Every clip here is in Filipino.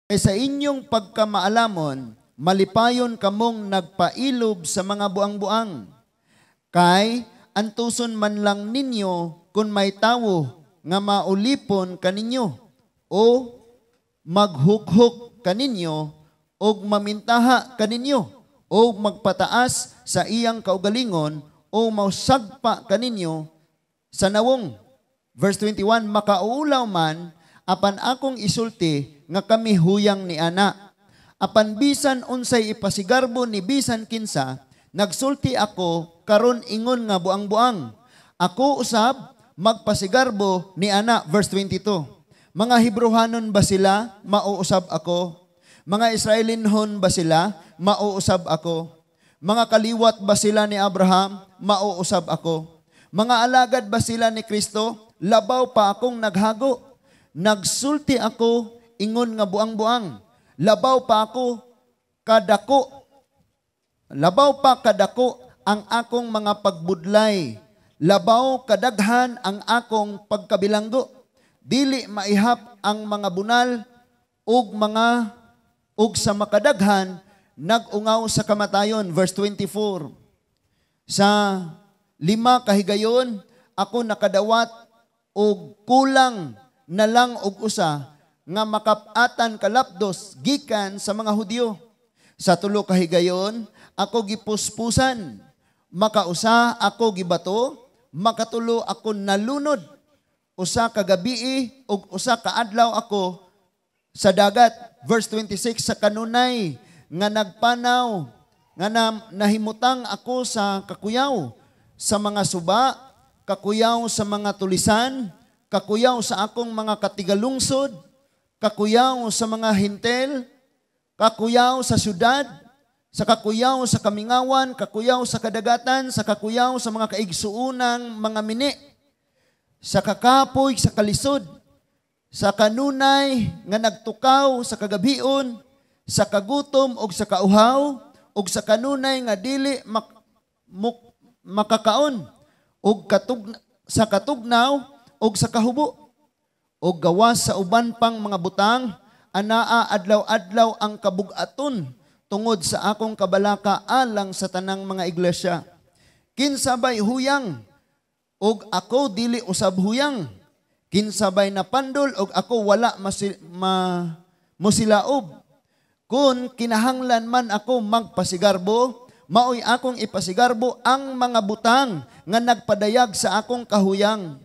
Kay sa inyong pagkamaalamon, malipayon kamong nagpailob sa mga buang-buang. Kay antuson man lang ninyo kung may tawo nga maulipon kaninyo o maghukhok kaninyo o mamintaha kaninyo o magpataas sa iyang kaugalingon o mausagpa kaninyo sa nawong. Verse 21, makaulaw man apan akong isulti nga kami huyang ni ana. Apan bisan unsay ipasigarbo ni bisan kinsa, nagsulti ako karon ingon nga buang-buang. Ako usab magpasigarbo ni ana. Verse 22. Mga Hebrehanon ba sila? Mauusab ako. Mga Israelinhon ba sila? Mauusab ako. Mga kaliwat ba sila ni Abraham? Mauusab ako. Mga alagad ba sila ni Kristo? Labaw pa akong naghago. Nagsulti ako ingon nga buang-buang. Labaw pa ako kadako. Labaw pa kadako ang akong mga pagbudlay. Labaw kadaghan ang akong pagkabilanggo. Dili maihap ang mga bunal ug sa makadaghan nagungaw sa kamatayon. Verse 24. Sa 5 kahigayon ako nakadawat og kulang na lang og usa nga makapatan kalapdos gikan sa mga Hudyo. Sa 3 kahigayon ako gipuspusan, makausa ako gibato, makatulo ako nalunod. Usa ka gabi ug usa ka adlaw ako sa dagat. Verse 26, sa kanunay nga nagpanaw nga nahimutang ako sa kakuyaw sa mga suba, kakuyaw sa mga tulisan, kakuyaw sa akong mga katigalungsod, kakuyaw sa mga hintel, kakuyaw sa syudad, sa kakuyaw sa kamingawan, kakuyaw sa kadagatan, sa kakuyaw sa mga kaigsuunang mga mini, sa kakapoy, sa kalisod, sa kanunay nga nagtukaw sa kagabion, sa kagutom og sa kauhaw, og sa kanunay nga dili makakaon, og sa katugnaw og sa kahubo, og gawas sa uban pang mga butang, anaa adlaw-adlaw ang kabug-aton tungod sa akong kabalaka alang sa tanang mga iglesia. Kinsabay huyang, og ako dili usab huyang. Kinsabay napandol, og ako wala musilaob. Kung kinahanglan man ako magpasigarbo, maoy akong ipasigarbo ang mga butang nga nagpadayag sa akong kahuyang.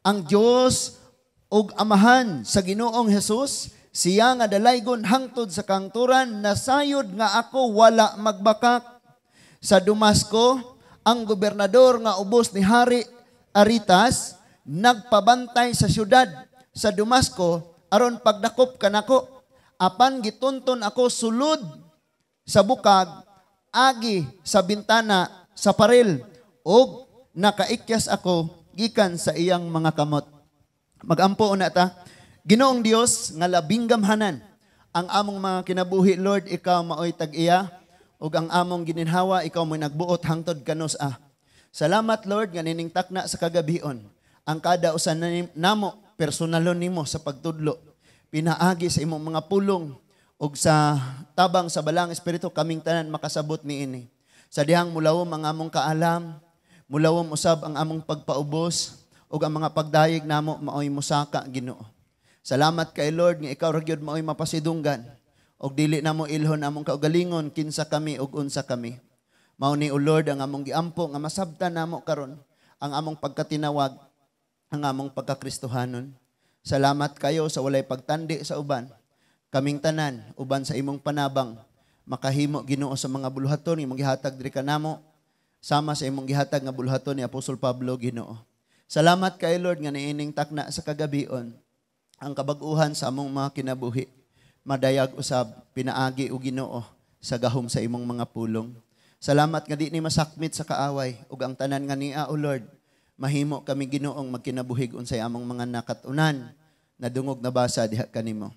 Ang Dios ug Amahan sa Ginoong Hesus, siya nga dalaygon hangtod sa kangturan, nasayod nga ako wala magbakak. Sa Damasco, ang gobernador nga ubos ni Hari Aritas, nagpabantay sa syudad sa Damasco, aron pagdakop kanako. Apan gitunton ako sulod sa bukag, agi sa bintana sa paril, og nakaikyas ako gikan sa iyang mga kamot. Magampo na ta. Ginoong Dios nga labing gamhanan, ang among mga kinabuhi, Lord, ikaw maoy tag-iya, ug ang among gininhawa, ikaw mo'y nagbuot hangtod kanos Salamat, Lord, nga nining takna sa kagabion. Ang kada usan namo, personalon nimo sa pagtudlo. Pinaagi sa imong mga pulong ug sa tabang sa balang espiritu, kaming tanan makasabot niini. Sa dihang mulawom ang among kaalam, mulawom usab ang among pagpaubos, ug ang mga pagdayeg namo maoy musaka, Ginoo. Salamat kay Lord nga ikaw ra gyud maoy mapasidunggan, ug dili namo ilhon among kaugalingon kinsa kami ug unsa kami. Mao ni o Lord ang among giampo nga masabtan namo karon ang among pagkatinawag, ang among pagkakristohanon. Salamat kayo sa walay pagtandi sa uban. Kaming tanan uban sa imong panabang makahimo, Ginoo, sa mga buluhaton imong gihatag diri kanamo, sama sa imong gihatag nga buluhaton ni Apostol Pablo, Ginoo. Salamat kay Lord nga niining takna sa kagabion ang kabag-uhan sa among mga kinabuhi. Madayag usab pinaagi o Ginoo sa gahom sa imong mga pulong. Salamat nga di ni masakmit sa kaaway ug ang tanan nga niya, O Lord, mahimo kami, Ginoong, magkinabuhig unsay among mga nakatunan na dungog na basa diha kanimo.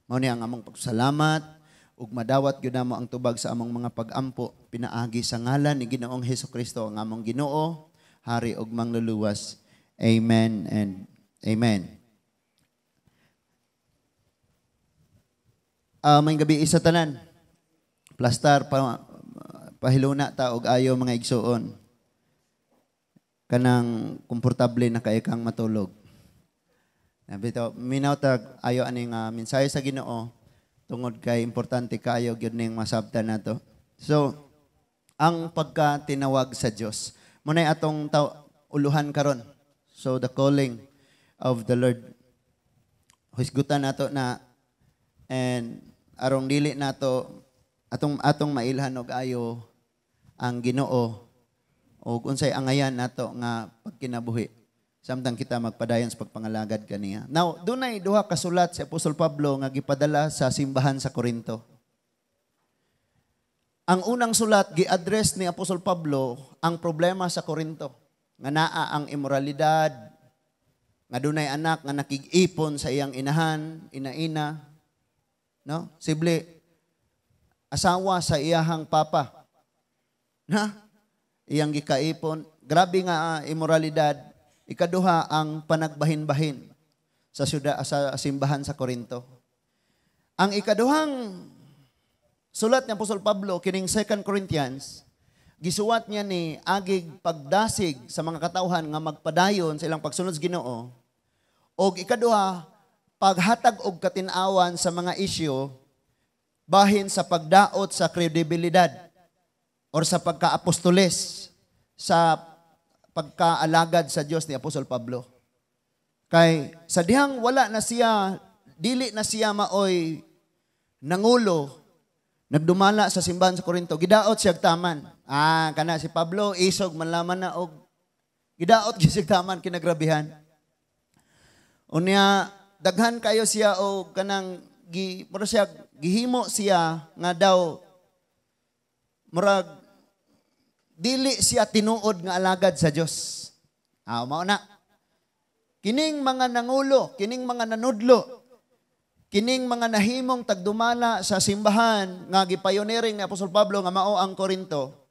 Mao ni ang among pagsalamat ug madawat gyud namo ang tubag sa among mga pag-ampo pinaagi sa ngalan ni Ginoong Hesukristo, ang among Ginoo, Hari ug Mangluluwas. Amen and amen. May gabi isa tanan. Plastar pahiluna ta og ayo mga igsuon. Kanang komportable na kay kang matulog. Nabito minaw tag ayo aning mensahe sa Ginoo tungod kay importante kayo gyud ning masabtan nato. So ang pagkatinawag sa Dios munay atong uluhan karon. So the calling of the Lord. Hisgutan nato na and arong dili nato atong mailhan og ayo ang Ginoo og unsay angayan nato nga pagkinabuhi samtang kita magpadayon sa pagpangalagad kaniya. Now, dunay duha ka sulat si Apostol Pablo nga gipadala sa simbahan sa Corinto. Ang unang sulat gi-address ni Apostol Pablo ang problema sa Corinto nga naa ang immoralidad, nga dunay anak nga nakig-ipon sa iyang inahan, ina-ina, no? Sible asawa sa iyahang papa. Na iyang gikaipon, grabe nga immoralidad. Ikaduha ang panagbahin-bahin sa simbahan sa Corinto. Ang ikaduhang sulat ni Apostol Pablo kining 2 Corinthians, gisuwat niya ni agig pagdasig sa mga katawhan nga magpadayon sa ilang pagsunod sa Ginoo. Og ikaduha, paghatag og katin-awan sa mga isyu bahin sa pagdaot sa kredibilidad or sa pagka-apostoles sa pagkaalagad sa Dios ni Apostol Pablo. Kay sa dihang wala na siya, dili na siya maoy nangulo, nagdumala sa simbahan sa Corinto, gidaot siya taman. Kana si Pablo, isog manlaman na og gidaot siya taman kinagrabihan. Unya, daghan kayo siya o kanang gihimo siya nga daw murag dili siya tinuod nga alagad sa Dios. Mao na. Kining mga nangulo, kining mga nanudlo, kining mga nahimong tagdumala sa simbahan nga gipayoniring ni Apostol Pablo nga mao ang Corinto.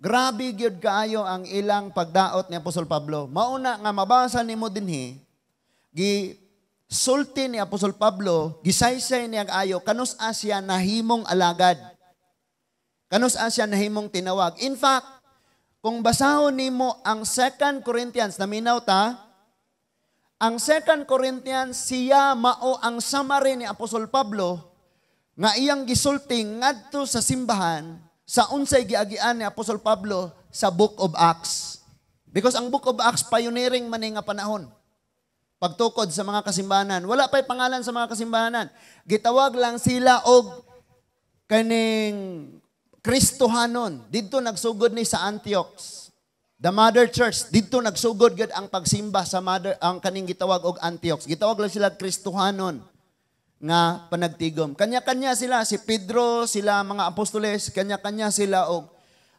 Grabe gyud kaayo ang ilang pagdaot ni Apostol Pablo. Mao na nga mabasa nimo dinhi, sulti ni Apostol Pablo, gisaysay niya ayo, kanus asya nahimong alagad. Kanus asya nahimong tinawag. In fact, kung basahon nimo ang 2 Corinthians, naminaw ta, ang 2 Corinthians, siya mao ang summary ni Apostol Pablo nga iyang gisulti ngadto sa simbahan sa unsay giagian ni Apostol Pablo sa Book of Acts. Because ang Book of Acts, pioneering man nga panahon. Pagtukod sa mga kasimbahanan. Wala pa'y pangalan sa mga kasimbahanan. Gitawag lang sila og kaning Kristohanon. Dito nagsugod ni sa Antioch. The Mother Church. Dito nagsugod gid ang pagsimba sa mother, ang kaning gitawag og Antioch. Gitawag lang sila Kristohanon nga panagtigom. Kanya-kanya sila, si Pedro, sila mga apostoles, kanya-kanya sila og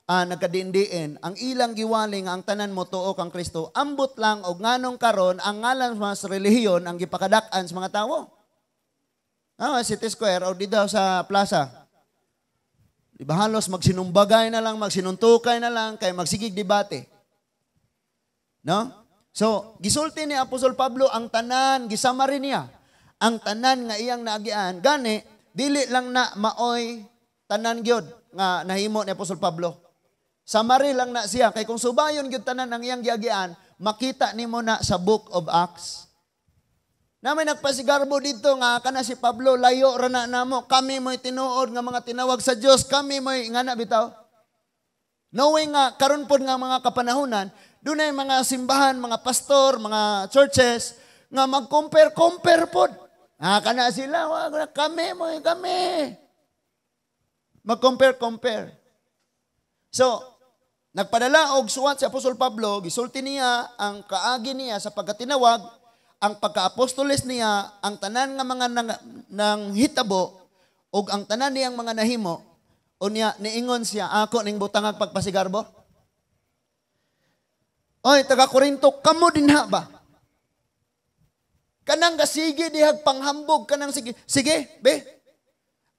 nagkadindiin, ang ilang giwaling ang tanan mo tuo kang Kristo, ambot lang og nganong karon ang ngalan sa relihiyon ang gipakadak-an sa mga tawo. City Square o dito sa plaza. Diba halos magsinumbagay na lang, magsinuntukay na lang, kay magsigig debate. No? So, gisulti ni Apostol Pablo ang tanan, gisamari niya. Ang tanan nga iyang naagian, gani, dili lang na maoy tanan gyud nga nahimo ni Apostol Pablo. Summary lang na siya. Kay kung subayon gyud tanan ang iyang giagian, makita nimo na sa Book of Acts. Na may nagpasigarbo dito nga kana si Pablo, layo ra na namo. Kami mo'y tinuod nga mga tinawag sa Dios. Kami mo'y nga na bitaw. Knowing nga, karon pod nga mga kapanahunan, dunay mga simbahan, mga pastor, mga churches, nga mag-compare pod. Kana sila, kami mo'y kami. Mag-compare. So, nagpadala og suwat si Apostol Pablo, gisulti niya ang kaagi niya sa pagkatinawag, ang pagka-apostoles niya, ang tanan nga mga nang hitabo, o ang tanan niyang mga nahimo, o niya, niingon siya, ako ning butangag pagpasigarbo. Oy, taga Corinto, kamo din ha ba? Kanang gasige dihag panghambog, kanang sige, be,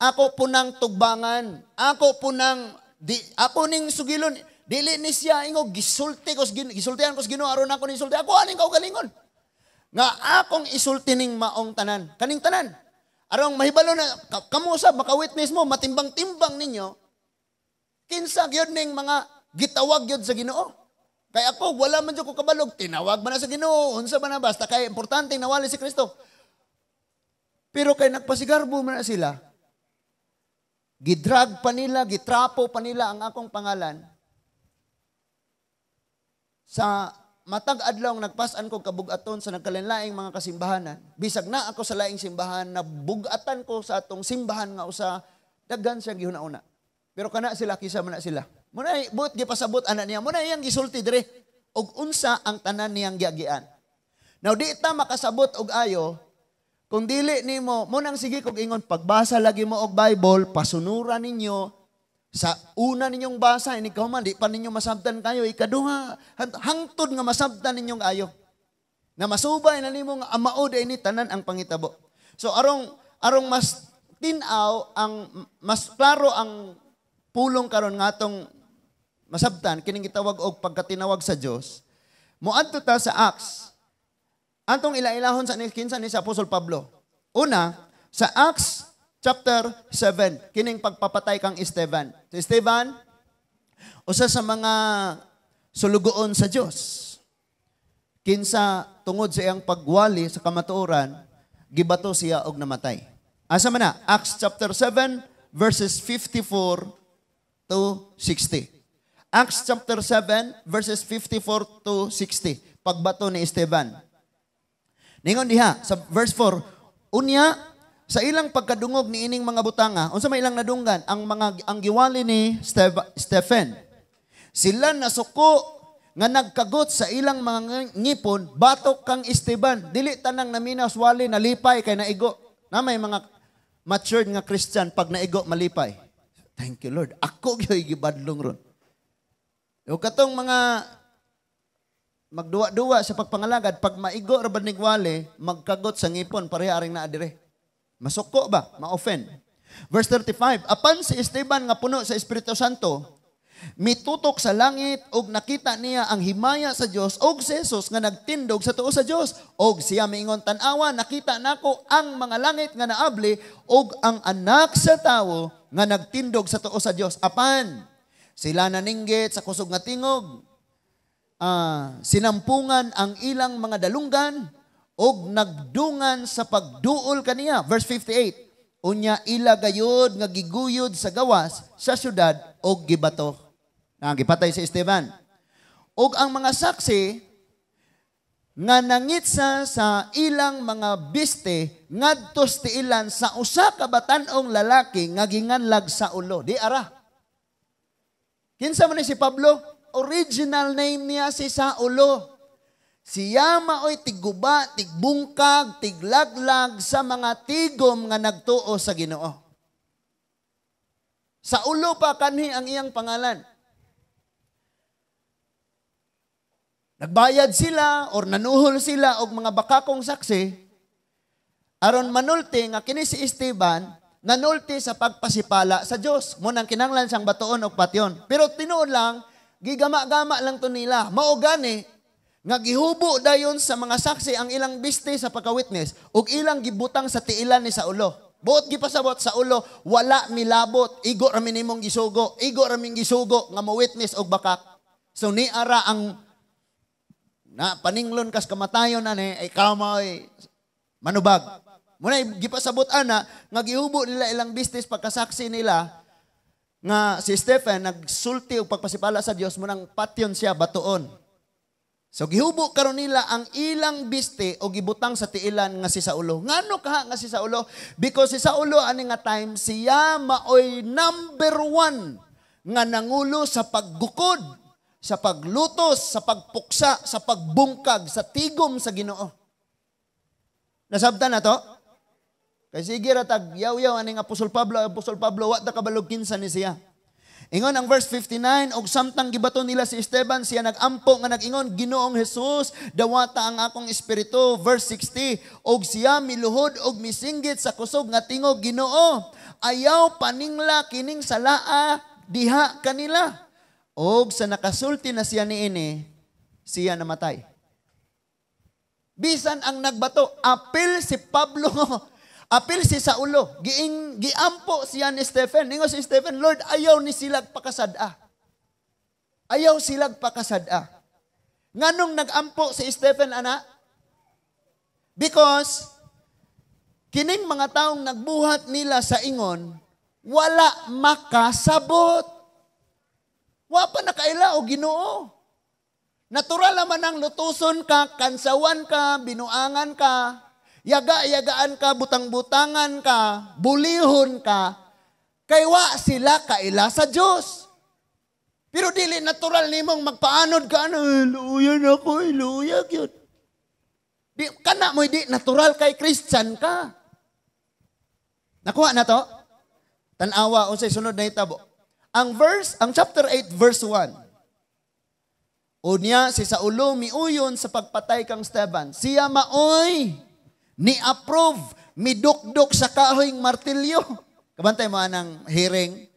ako po nang tugbangan, ako po nang, ako ning sugilon, dili ni siya, ingo, gisultihan ko Ginoo aron ako ni sulti, ako aning kaugalingon. Nga akong isulti ning maong tanan. Kaning tanan. Arong mahibalo na, kamo usab maka-witness mo, matimbang-timbang ninyo, kinsa gyud ning mga gitawag gyud sa Ginoo. Kay ako, wala man dyan ko kabalog, tinawag man na sa Ginoo, unsa man na basta, kay importante nawali si Kristo. Pero kay nagpasigarbo man na sila, gidrag pa nila, gitrapo pa nila ang akong pangalan. Sa matag adlaw nagpas-an ko kabugaton sa nagkalinlaing mga kasimbahanan. Bisag na ako sa laing simbahan, nabugatan ko sa atong simbahan nga usa, daghan siya gihuna-una. Pero kana sila, kisa man na sila. Muna buot gipasabot ana niya, muna iyang gisulti dire og unsa ang tanan niyang giagian. Now di ta makasabot og ayo kung dili nimo munang sige kog ingon pagbasa lagi mo og Bible, pasunuran ninyo sa una ninyong basa ini man di pa ninyo masabtan kayo, ikaduha hangtod nga masabtan ninyong ayo. Na masubay na nimo nga amao ini tanan ang pangitabo. So arong mas tinaw ang mas klaro ang pulong karon nga atong masabtan kining gitawag og pagkatinawag sa Dios. Moadto ta sa Acts. Antong ila-ilahon sa kinsa ni sa Apostol Pablo. Una, sa Acts chapter 7, kining pagpapatay kang Esteban. Si Esteban, usa sa mga sulugoon sa Dios. Kinsa tungod sa iyang pagwali sa kamatuoran, gibato siya og namatay. Asa man na? Acts chapter 7 verses 54 to 60. Acts chapter 7 verses 54 to 60. Pagbato ni Esteban. Ningon diha sa verse 4, unya sa ilang pagkadungog ni ining mga butanga, unsa may ilang nadunggan ang giwali ni Stephen. Sila nasuko nga nagkagot sa ilang mga ngipon, batok kang Esteban. Dili tanang naminaw wali nalipay kay naigo. Na may mga matured nga Christian pag naigo malipay. Thank you Lord. Ako gyoy gibadlong ron. O katong mga magduwa-duwa sa pagpangalagad, pag maigo ra bad nigwali, magkagot sa ngipon pareha aring naa dire. Masuko ba? Ma-offend. Verse 35, apan si Esteban nga puno sa Espiritu Santo, mitutok sa langit og nakita niya ang himaya sa Dios og si Jesus nga nagtindog sa tuo sa Dios. Og siya miingon, tan-awa, nakita nako ang mga langit nga naabli og ang anak sa tawo nga nagtindog sa tuo sa Dios. Apan sila naninggit sa kusog nga tingog, sinampungan ang ilang mga dalunggan og nagdungan sa pagduol kaniya. Verse 58, unya ila gayud nga giguyod sa gawas sa syudad og gibato. Gipatay si Esteban. Og ang mga saksi nga nangitsa sa ilang mga biste ngadtos tiilan sa usa ka batan-ong lalaki nga ginganlag sa ulo. Di ara. Kinsa man ni si Pablo? Original name niya si Saulo. Siya maoy tiguba, tigbungkag, tiglaglag sa mga tigom nga nagtuo sa Ginoo. Saulo pa kanhi ang iyang pangalan. Nagbayad sila or nanuhol sila og mga bakakong saksi aron manulti nga kini si Esteban nanulti sa pagpasipala sa Dios. Munang kinanglan siyang batuon og patyon. Pero tinuod lang, gigama-gama lang to nila. Mao gani nga gihubo dayon sa mga saksi ang ilang biste sa pagka-witness ug ilang gibutang sa tiilan ni Saulo. Buot gipasabot sa ulo, wala milabot, igo ra minimong gisugo, igo ra ming gisugo nga mo-witness og bakak. So ni ara ang na paninglon kas kamatayon na ni ay kamoy manubag. Muna gipasabot ana nga gihubo nila ilang business pagkasaksi nila nga si Stephen nagsulti og pagpasipala sa Dios munang patyon siya batuon. So gihubo karon nila ang ilang biste o gibutang sa tiilan nga si Saulo. Ngano kaha nga si Saulo? Because si Saulo ani nga time siya maoy number 1 nga nangulo sa paggukod, sa paglutos, sa pagpuksa, sa pagbungkag, sa tigom sa Ginoo. Nasabtan na to? Kay sige ratag yaw-yaw aning Apostol Pablo wa ta kabalog kinsa ni siya. Ingon ang verse 59, og samtang gibaton nila si Esteban, siya nagampo nga nagingon, Ginoong Jesus, dawata ang akong espiritu. Verse 60, og siya miluhod og misinggit sa kusog nga tingog, Ginoo, ayaw paningla kining salaa diha kanila. Og sa nakasulti na siya niini, siya namatay. Bisan ang nagbato, apil si Pablo, Apil si Saulo, giampo siya ni Stephen. Ningo si Stephen, Lord, ayaw ni silag pakasada. Ayaw silag pakasada. Nganong nagampo si Stephen, ana? Because, kining mga taong nagbuhat nila sa ingon, wala makasabot. Wa pa nakaila o Ginoo. Natural naman ang lutuson ka, kansawan ka, binuangan ka, yaga-yagaan ka, butang-butangan ka, bulihon ka, kay wa sila kaila sa Diyos. Pero dili natural nimong magpaanod ka, luya na ko, luya yun. Di, kana mo, di natural kay Christian ka. Nakuha na to? Tanawa, unsay sunod na hitabo. Ang chapter 8, verse 1. Unya, si Saulo miuyon sa pagpatay kang Esteban. Siya maoy, ni-approve, midukdok sa kahoyng martilyo. Kabantay mo anang hearing.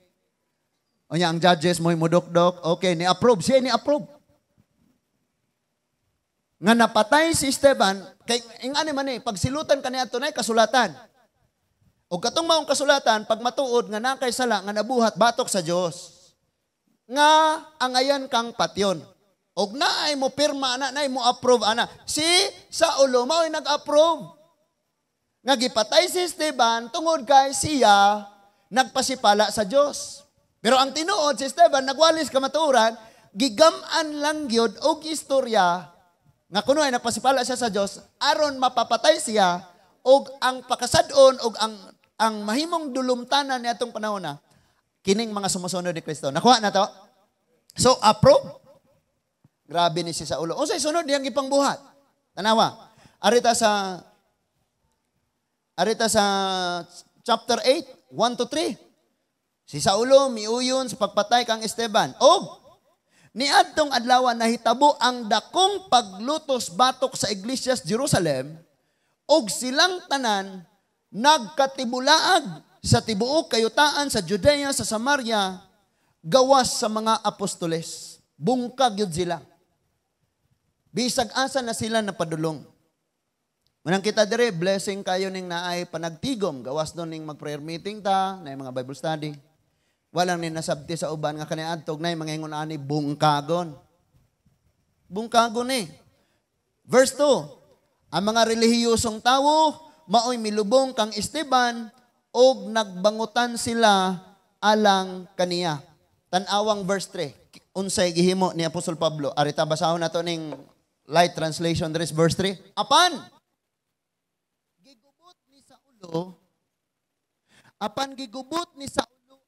Unya, ang judges mo mudukdok. Okay, ni-approve. Siya ni-approve. Nga napatay si Esteban, kay ingani man pagsilutan kaniya tunay kasulatan. O katong maong kasulatan, pag matuod nga nakay sala nga nabuhat batok sa Dios. Nga angayan kang patyon. Og naay mo pirma ana, naay mo approve ana. Si Saulo mao nag-approve. Nga gipatay si Esteban tungod kay siya nagpasipala sa Dios. Pero ang tinuod si Esteban nagwalis kamatuoran, gigam-an lang gyud og istorya nga kuno ay nagpasipala siya sa Dios aron mapapatay siya og ang pakasad-on og ang mahimong dulumtanan niadtong panahon na kining mga sumusunod ni Kristo. Nakuha na to? So approve. Grabe ni si Saulo. O say sunod niyang ipangbuhat. Tanawa. Arita sa chapter 8, 1-3. Si Saulo miuyon sa pagpatay kang Esteban. Og niadtong adlaw nahitabo ang dakong paglutos batok sa iglesyas Jerusalem og silang tanan nagkatibulaag sa tibuok kayutaan sa Judea, sa Samaria, gawas sa mga apostoles. Bungkag yun sila. Bisag asa na sila napadulong. Manang kita dire, blessing kayo ning naay panagtigom. Gawas doon ning mag-prayer meeting ta, na mga Bible study. Walang ninasabti sa uban nga kaniadtog na mga ingon ani bungkagon. Bungkagon eh. Verse 2. Ang mga relihiyosong tawo maoy milubong kang Esteban og nagbangutan sila alang kaniya. Tan-awang verse 3. Unsay gihimo ni Apostol Pablo. Arita basahon nato ning Light Translation, there is verse 3. Apan gigubot ni Saulo,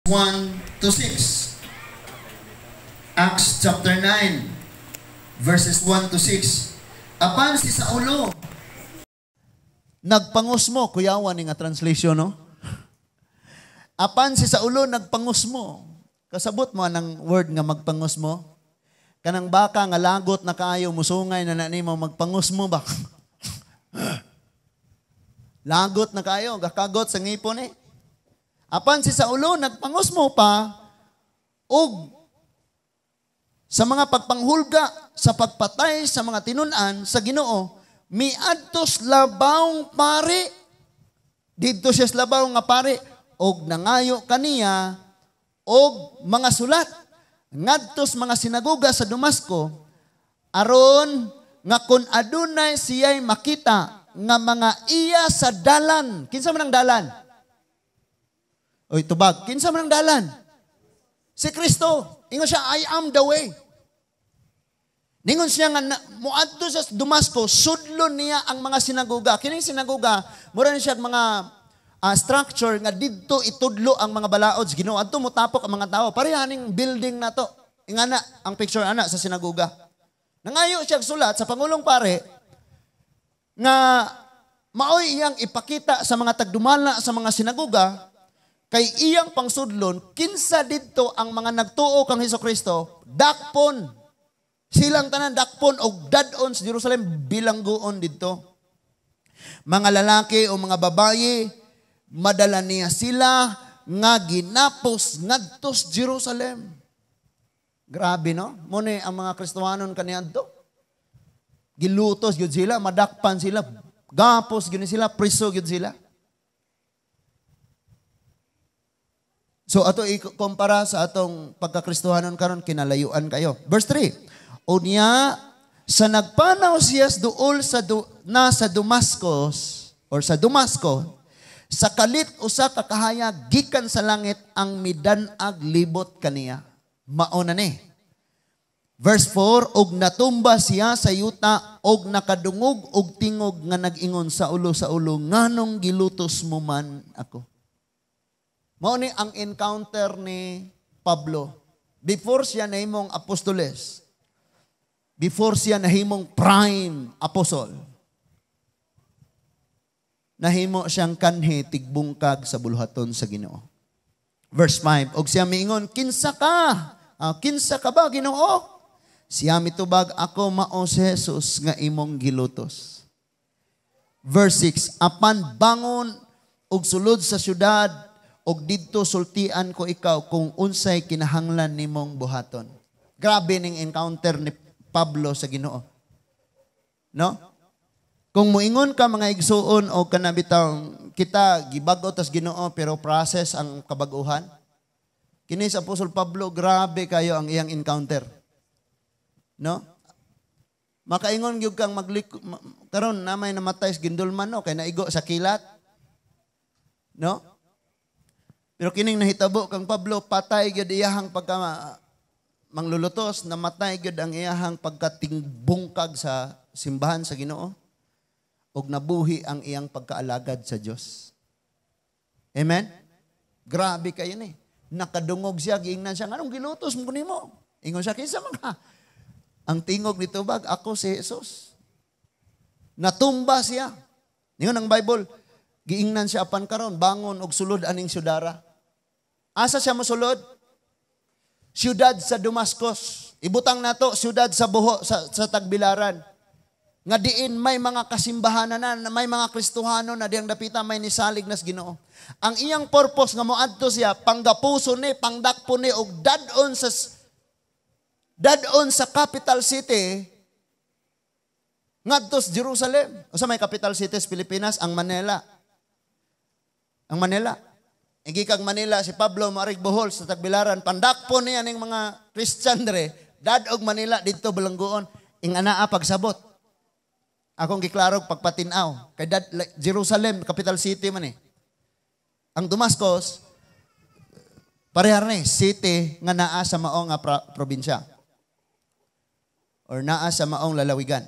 1 to 6. Acts chapter 9, verses 1 to 6. Apan si Saulo, nagpangusmo, kuyawan nga translation, no? Apan si Saulo nagpangusmo. Kasabot mo ng word nga magpangusmo. Kanang baka nga lagot na kayo, musungay na nimo magpangusmo ba? Lagot na kayo, gakagot sa ngipon eh. Apan si Saulo nagpangusmo pa og sa mga pagpanghulga sa pagpatay sa mga tinunan sa Ginoo miadtos labawng pare didto siya sa labaw nga pare og nangayo kaniya og mga sulat ngadtos mga sinagoga sa Damasco aron nga kun adunay siya'y makita nga mga iya sa dalan. Kinsa man ang dalan? Oy tubag, kinsa man ang dalan? Si Kristo. Ingon siya, I am the way. Ningon siya nga muadto sa Damasco, sudlon niya ang mga sinagoga. Kining sinagoga, mura ni siya mga structure nga didto itudlo ang mga balaod sa Ginoo. Adto mo tapok ang mga tao. Parehaning building na to. Ingana ang picture ana sa sinagoga. Nangayo siya sulat sa Pangulong Pare nga maoy iyang ipakita sa mga tagdumala sa mga sinagoga kay iyang pangsudlon kinsa didto ang mga nagtuo kang Hesukristo dakpon silang tanan dakpon og dadon sa Jerusalem bilangguon didto. Mga lalaki o mga babayi madala niya sila nga ginapos ngadtos Jerusalem. Grabe no? Muna ang mga Kristohanon kaniadto. Gilutos gyud sila, madakpan sila, gapos gyud sila, priso gyud sila. So ato ikumpara sa atong pagkakristohanon karon kinalayuan kayo. Verse 3. Unya sa nagpanaw siya duol sa sa Damascus or sa Damasco sa kalit usa ka kahayag gikan sa langit ang midan-ag libot kaniya. Mao na ni. Verse 4, og natumba siya sa yuta, og nakadungog og tingog nga nag-ingon sa ulo nganong gilutos mo man ako. Mao ni ang encounter ni Pablo. Before siya nahimong apostoles, before siya nahimong prime apostle, nahimo siyang kanhi tigbungkag sa buluhaton sa Ginoo. Verse 5, og siya miingon, kinsa ka? Kinsa ka ba, Ginoo? Siya mitubag, ako mao si Jesus nga imong gilutos. Verse 6, apan bangon og sulod sa syudad og didto sultian ko ikaw kung unsay kinahanglan nimong buhaton. Grabe ning encounter ni Pablo sa Ginoo. No? Kung muingon ka mga igsuon o kanabitaw kita gibag-o tas Ginoo pero process ang kabag-uhan. Kini sa Apostol Pablo, grabe kayo ang iyang encounter. No? Makaingon gyud kang karon namay namatay sa gindulman no kay naigo sa kilat. No? Pero kining nahitabo kang Pablo patay gyud iyahang pagka manglulutos, namatay gyud ang iyahang pagkatingbungkag sa simbahan sa Ginoo ug nabuhi ang iyang pagkaalagad sa Dios. Amen. Grabe kayo ni. Nakadungog siya, giingnan siya, anong gilutos mo nimo? Ingon siya, kinsa man ka? Ang tingog nito bag, ako si Jesus. Natumba siya. Ningon ang Bible, giingnan siya apan karon, bangon og sulod aning syudara. Asa siya mosulod? Siyudad sa Damascus. Ibutang nato, siyudad sa buho, sa Tagbilaran. Nga diin may mga kasimbahanan na, may mga Kristohanon na diyang dapita may nisalig nas Ginoo. Ang iyang purpose nga moadto siya, panggapuso ni, pangdakpo ni, og dadon sa capital city, ngadto sa Jerusalem. O sa may capital city sa Pilipinas, ang Manila. Ang Manila. Igikag Manila, si Pablo Marig Bohol sa Tagbilaran, pandakpo niya ning mga Christian dre, dadog Manila dito balangguon, ing anaa pagsabot. Akong giklarog pagpatinaw. Kay Jerusalem, capital city man eh. Ang Damascus, parehar na eh, city nga naa sa maong nga probinsya. Or naa sa maong lalawigan.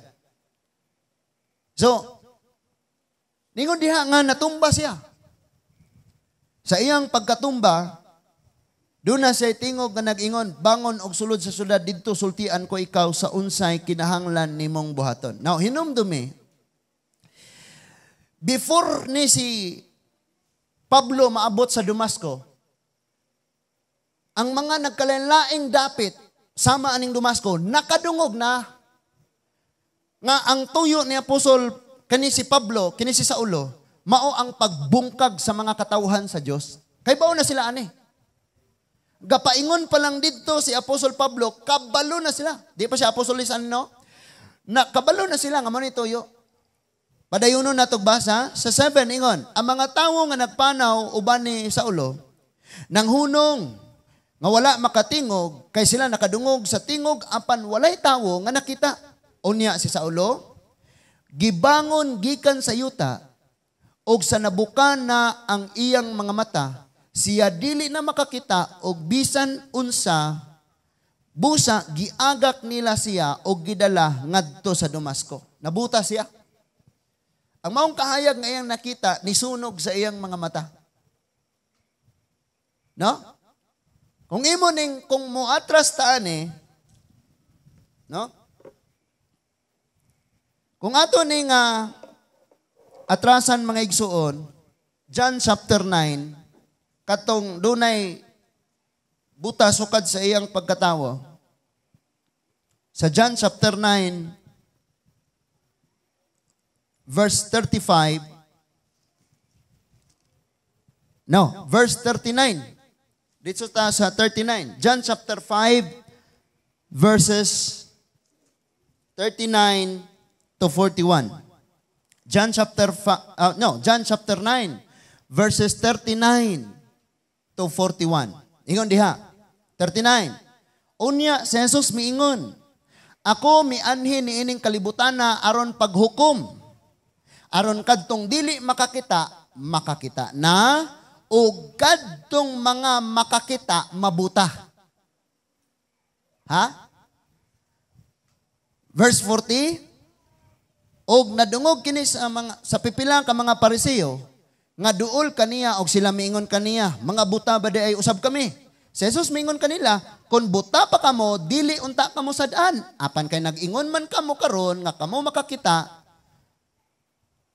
So, ningon diha nga natumba siya. Sa iyang pagkatumba, Doon na siya tingog nga nag-ingon, bangon og sulod sa syudad didto sultian ko ikaw sa unsay kinahanglan nimong buhaton. Now, hinumdumi, before ni si Pablo maabot sa Damasco, ang mga nagkalain-laing dapit sama aning Damasco, nakadungog na nga ang tuyo ni Apostol kani si Pablo, kini si Saulo, mao ang pagbungkag sa mga katawhan sa Dios. Kay bao na sila ani. Gapaingon pa lang dito si Apostol Pablo, kabalo na sila. Di pa siya apostolis no? Na kabalo na sila nga mo ni tuyo. Padayunon natog basa sa 7 ingon, ang mga tawo nga nagpanaw uban ni Saulo nang hunong nga wala makatingog kay sila nakadungog sa tingog apan walay tawo nga nakita. Unya si Saulo gibangon gikan sa yuta og sa nabukan na ang iyang mga mata, siya dili na makakita og bisan unsa, busa giagak nila siya og gidala ngadto sa Damasco. Nabuta siya. Ang maong kahayag nga iyang nakita nisunog sa iyang mga mata. No? Kung imo ning kung moatras ta ani, no? Kung ato ning atrasan mga igsuon, John chapter 9, katong dunay buta sukad sa iyang pagkatawo. Sa John chapter 9, verse 35, no, verse 39. Dito ta sa 39. John chapter 5, verses 39 to 41. John chapter 9, verses 39 to 41. Ingon diha. 39. Unya si Jesus miingon, ako mianhi ni ining kalibutana aron paghukom. Aron kadtong dili makakita, makakita na, o kadtong mga makakita, mabuta. Ha? Verse 40, og nadungog kini sa pipila ka mga Pariseo, nga duol kaniya og sila miingon kaniya, mga buta ba di ay usab kami? Si Jesus miingon kanila, kung buta pa kamo, dili unta kamo sadaan. Apan kay nag-ingon man kamo karon nga kamo makakita,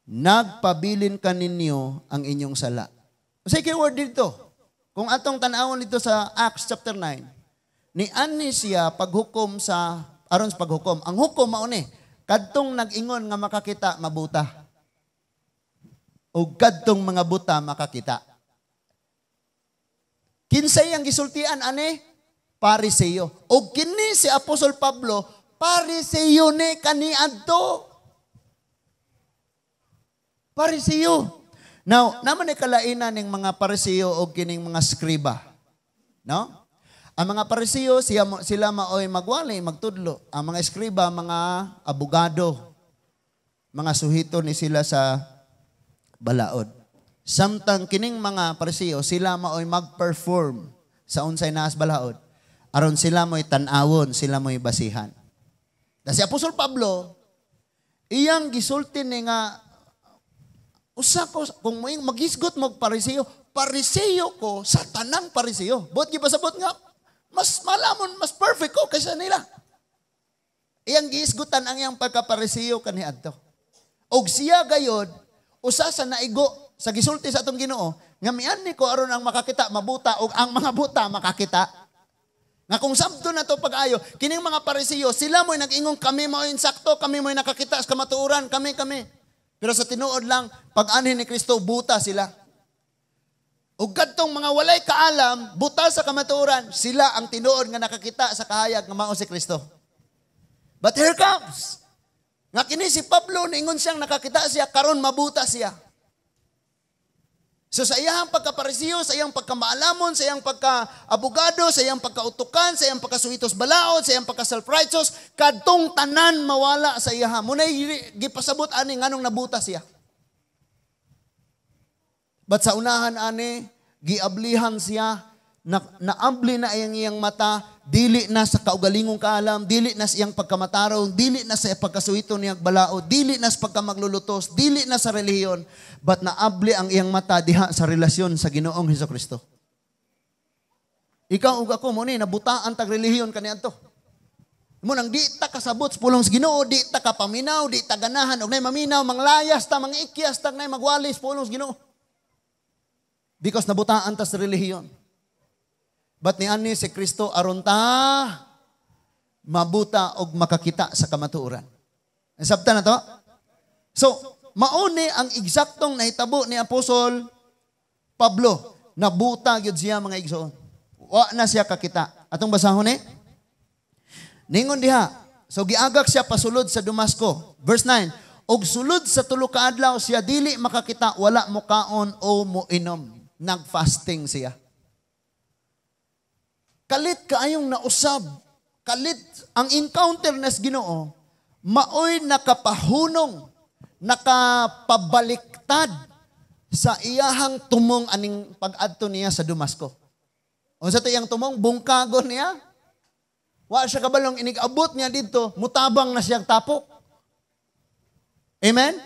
nagpabilin kaninyo ang inyong sala. Say keyword dito. Kung atong tanawon dito sa Acts chapter 9, ni ani siya paghukom sa aron sa paghukom. Ang hukom mao ni kadtong nag-ingon nga makakita mabuta. O kadtong mga buta makakita. Kinsay ang gisultian ani? Pariseo. O kini si Apostol Pablo, Pariseo ni kaniadto. Pariseo. Now, naman ay kalainan ng mga Pariseo o kining mga skriba. No? Ang mga Pariseo, sila maoy magwali, magtudlo. Ang mga skriba, mga abogado. Mga suhito ni sila sa balaod. Samtang kining mga Pariseo, sila maoy mag-perform sa unsay naas balaod. Aron sila mo'y tanawon, sila mo'y basihan. Na si Apostol Pablo, iyang gisulti ni nga usa ko, kung magisgot mo Pariseo, Pariseo ko sa tanang Pariseo. Bot gipasabot nga, mas malamon, mas perfect ko kaysa nila. Iyang giisgutan ang iyang pagka-Pariseo kaniadto. Og siya gayod, usa sa naigo, sa gisulti sa atong Ginoo, nga miani ko aron ang makakita, mabuta, og ang mga buta makakita. Nga kung sabto na to pag-ayo, kining mga Pariseo, sila mo'y nag-ingong kami mo'y insakto, kami mo'y nakakita sa kamatuoran, kami. Pero sa tinuod lang, pag-anhin ni Kristo, buta sila. Ug kadtong mga walay kaalam, buta sa kamatuoran, sila ang tinuod nga nakakita sa kahayag nga mao si Kristo. But here comes. Nga kini si Pablo, ningon siyang nakakita siya, karon mabuta siya. So sa iyang pagka-Pariseo, sa iyang pagkamaalamon, sa iyang pagka-abogado, sa iyang pagkautukan, sa iyang pagkasuhitos balaod, sa iyang pagka-self-righteous, kadtong tanan mawala sa iya. Munay gipasabot ani nganong nabuta siya. But sa unahan ani, giablihan siya, naabli na iyang mata, dili na sa kaugalingong kaalam, dili na sa iyang pagkamatarong, dili na sa pagkasuhito niyang balaod, dili na sa pagkamaglulutos, dili na sa relihiyon, but naabli ang iyang mata diha sa relasyon sa Ginoong Hesukristo. Ikaw ug ako mo ni nabutaan tag relihiyon kaniadto. Mo nang di ta kasabot sa pulong sa Ginoo, di ta kapaminaw, di ta ganahan og nay maminaw, manglayas ta, mangikyas ta nay magwalis pulong sa Ginoo. Because nabutaan ta sa relihiyon. But ni ani si Kristo aron ta mabuta og makakita sa kamatuoran. Nasabtan na to? So, mauni ang eksaktong nahitabo ni Apostol Pablo. Nabuta gyud siya mga igsoon. Wa na siya kakita. Atong basahon ni? Ningon diha. So giagak siya pasulod sa Damasco. Verse 9. Og sulod sa tulo ka adlaw siya dili makakita, wala mo kaon o moinom. Nag-fasting siya. Kalit kaayong nausab. Kalit ang encounter nas Ginoo, maoy nakapahunong, nakapabaliktad sa iyahang tumong aning pag-adto niya sa Damasco. Unsa to iyang tumong bungkagon niya? Wa siya kabalong inig-abot niya dito, mutabang na siyang tapok. Amen?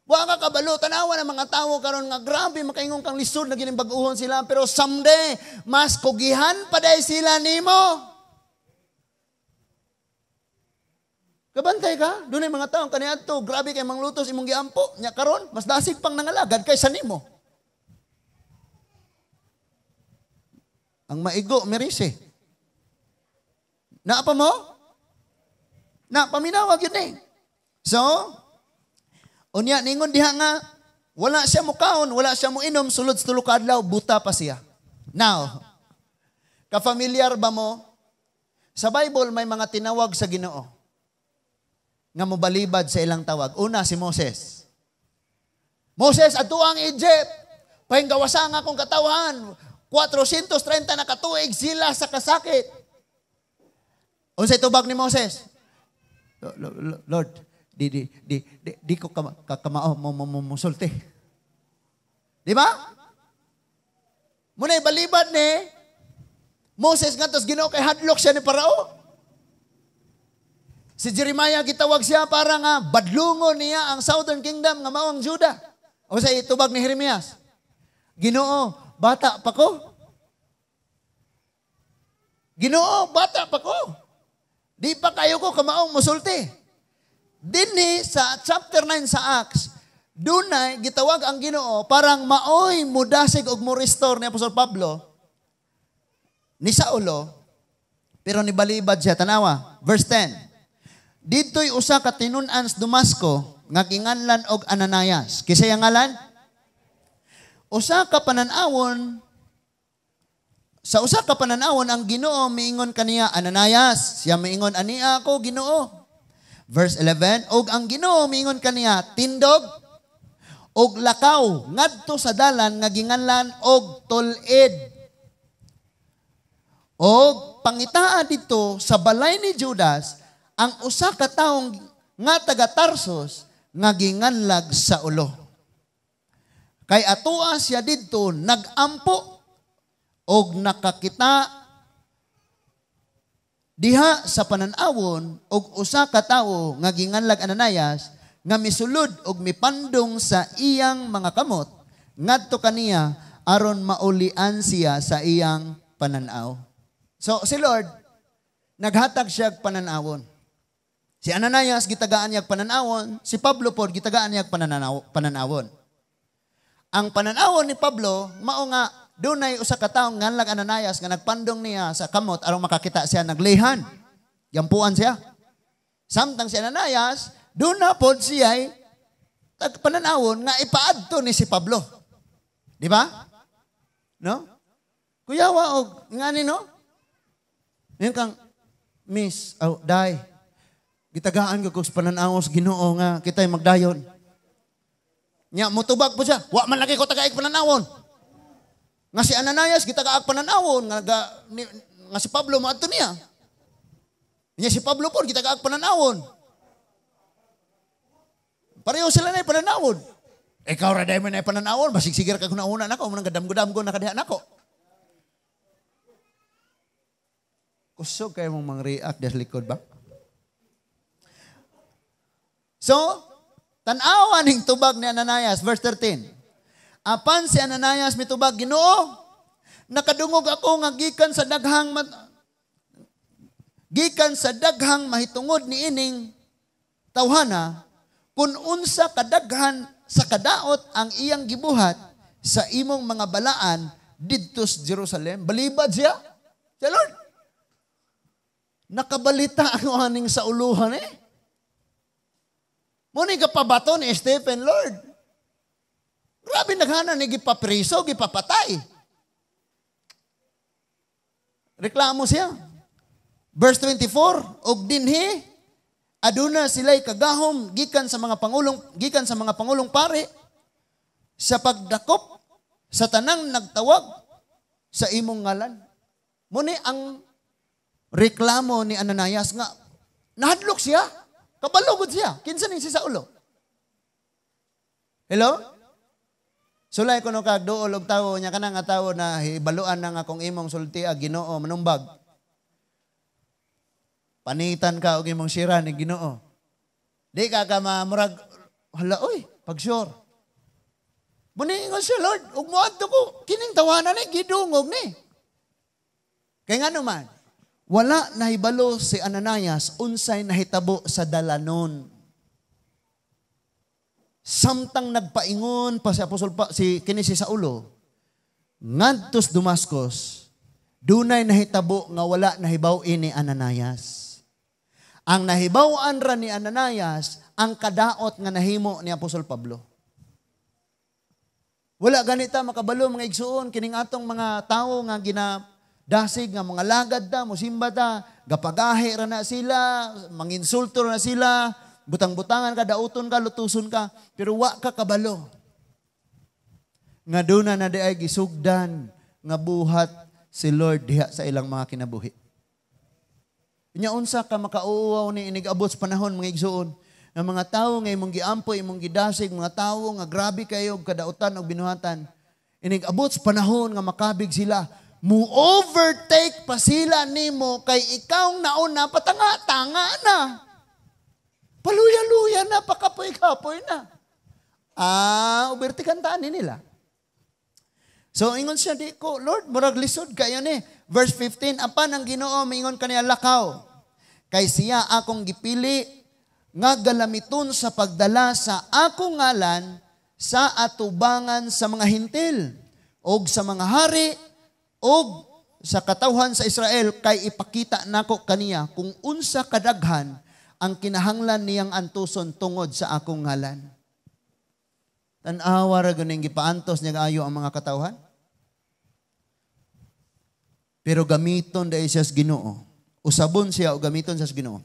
Wa ka kabalo, tanawa ng mga tao karon nga grabe makaingon kang lisod na gining bag-uhon sila, pero someday mas kugihan pa day sila nimo. Kabantay ka, doon ay mga taong kaniadto, grabe kay manglutos imong giampo, nya karon mas dasig pang nangalagad kaysa nimo. Ang maigo, merise. Naapa mo? Na, paminawag yun eh. So, unya, ningon diha nga, wala siya mukaon, wala siya mo inom, sulod sa tulo ka adlaw, buta pa siya. Now, ka-familiar ba mo? Sa Bible, may mga tinawag sa Ginoo nga mobalibad sa ilang tawag. Una, si Moses. Moses, ato ang Egypt. Pahinggawasan nga akong katawan. 430 na katuig sila sa kasakit. Unsay tubag ni Moses? Lord, di ko kamao musulti. Di ba? Muna'y balibad ni Moses nga tos Ginoo kay hadlok siya ni Parao. Si Jeremiah gitawag siya para nga badlungon niya ang Southern Kingdom nga mao ang Juda. O sa itubag ni Jeremias, Ginoo, bata pa ko. Ginoo, bata pa ko. Di pa kayo ko kamaong musulti. Dinhi sa chapter 9 sa Acts, dunay gitawag ang Ginoo parang maoy mudasig og mo restore ni Apostol Pablo ni Saulo, pero nibalibad siya. Tanawa, verse 10. Dito'y usa ka tinun-an sa Damasco nga ginganlan og Ananias. Kisay ang ngalan? Usa ka pananawon, sa usa ka pananawon ang Ginoo miingon kaniya, Ananias. Siya miingon, ania ako, Ginoo. Verse 11, og ang Ginoo miingon kaniya, tindog og lakaw ngadto sa dalan nga ginganlan og Tol-ed. Og pangitaa dito sa balay ni Judas ang usa ka taong nga taga Tarsus nga ginganlag sa ulo. Kay atoa siya didto nagampo og nakakita diha sa pananawon og usa ka tawo nga ginganlag Ananias nga misulod og mipandong sa iyang mga kamot ngadto kaniya aron maulian siya sa iyang pananaw. So si Lord naghatag siya og pananawon. Si Ananias gitagaan niya pananawon, si Pablo pod gitagaan niya pananawon. Ang pananawon ni Pablo mao nga dunay usa ka tawo nga nganlag Ananias nga nagpandong niya sa kamot aron makakita siya naglehan. Yampuan siya. Samtang si Ananias, doon na pod siya pananawon nga ipaadto ni si Pablo. Di ba? No? Kuyawa og ngani no? Yan kang miss, day. Gitagaan ko sa pananawon sa Ginoo nga kitay magdayon. Nya mutubag po siya. Wa man lagi ko tagaig pananawon. Nga si Ananias gitagaag pananawon nga si Pablo maadto niya. Nya si Pablo po gitagaag pananawon. Pareho sila na pananawon. Ikaw ra dayman na pananawon, basigsigir ka kuna una nako, munang gadamgo-damgo na kadiha nako. Kusog kayo mong mang-react des likod ba? So, tanawan ning tubag ni Ananias, verse 13. Apan si Ananias mitubag, Ginoo, nakadungog ako nga gikan sa daghang mahitungod ni ining tawhana, kun unsa kadaghan sa kadaot ang iyang gibuhat sa imong mga balaan didto sa Jerusalem. Balibad siya. Siya, Lord. Nakabalita ang aning sa uluhan eh. Muna kapabato ni Stephen, Lord. Grabe naghana ni gipapriso, gipapatay. Reklamo siya. Verse 24, og dinhi aduna sila'y kagahom gikan sa mga pangulong pare sa pagdakop sa tanang nagtawag sa imong ngalan. Muni ang reklamo ni Ananias nga nahadlok siya, kabalugod siya. Kinsa ning si Saulo? Hello? Sulay ko no kagduol og tawo nya kana nga tawo na hibaluan na nga kung imong sulti Ginoo manumbag. Panitan ka og imong sira ni Ginoo. Di ka mamurag hala oy, pag sure. Muningon siya, Lord, ug moadto ko kining tawanan ni gidungog ni. Kay ngano man, wala nahibalo si Ananias unsay nahitabo sa dalanon. Samtang nagpaingon pa si apostol si Saulo ngadtos Damascus, dunay nahitabo nga wala nahibaw ini Ananias. Ang nahibawan ra ni Ananias ang kadaot nga nahimo ni Apostol Pablo. Wala ganita makabalo mga igsuon kining atong mga tawo nga ginadasig nga mga lagad ta, musimba ta, gapagahi ra na sila, manginsulto na sila, butang-butangan ka, dauton ka, lutuson ka, pero wa ka kabalo. Nga duna na di ay gisugdan nga buhat si Lord diha sa ilang mga kinabuhi. Nya unsa ka makauuaw ni inigabot sa panahon mga igsuon ng mga tawo nga imong giampoy, imong gidasig, mga tawo nga grabe kayo kadautan og binuhatan. Inigabot sa panahon nga makabig sila, mu-overtake pa sila nimo kay ikaw nauna patanga-tanga na. Paluya-luya na, pakapoy-kapoy na. Ubertikantaan nila. So, ingon siya, di ko, Lord, murag lisod kayo ni. Verse 15, apan ang Ginoo, maingon kaniya lakaw. Kay siya akong gipili, nga galamiton sa pagdala sa akong ngalan sa atubangan sa mga hintil, og sa mga hari, og sa katawhan sa Israel, kay ipakita nako kaniya kung unsa kadaghan ang kinahanglan niyang antuson tungod sa akong ngalan. Tan-awa ra ganing gipaantos niya ayo ang mga katawhan. Pero gamiton dahil siya sa Ginoo. Usabon siya o gamiton siya sa Ginoo.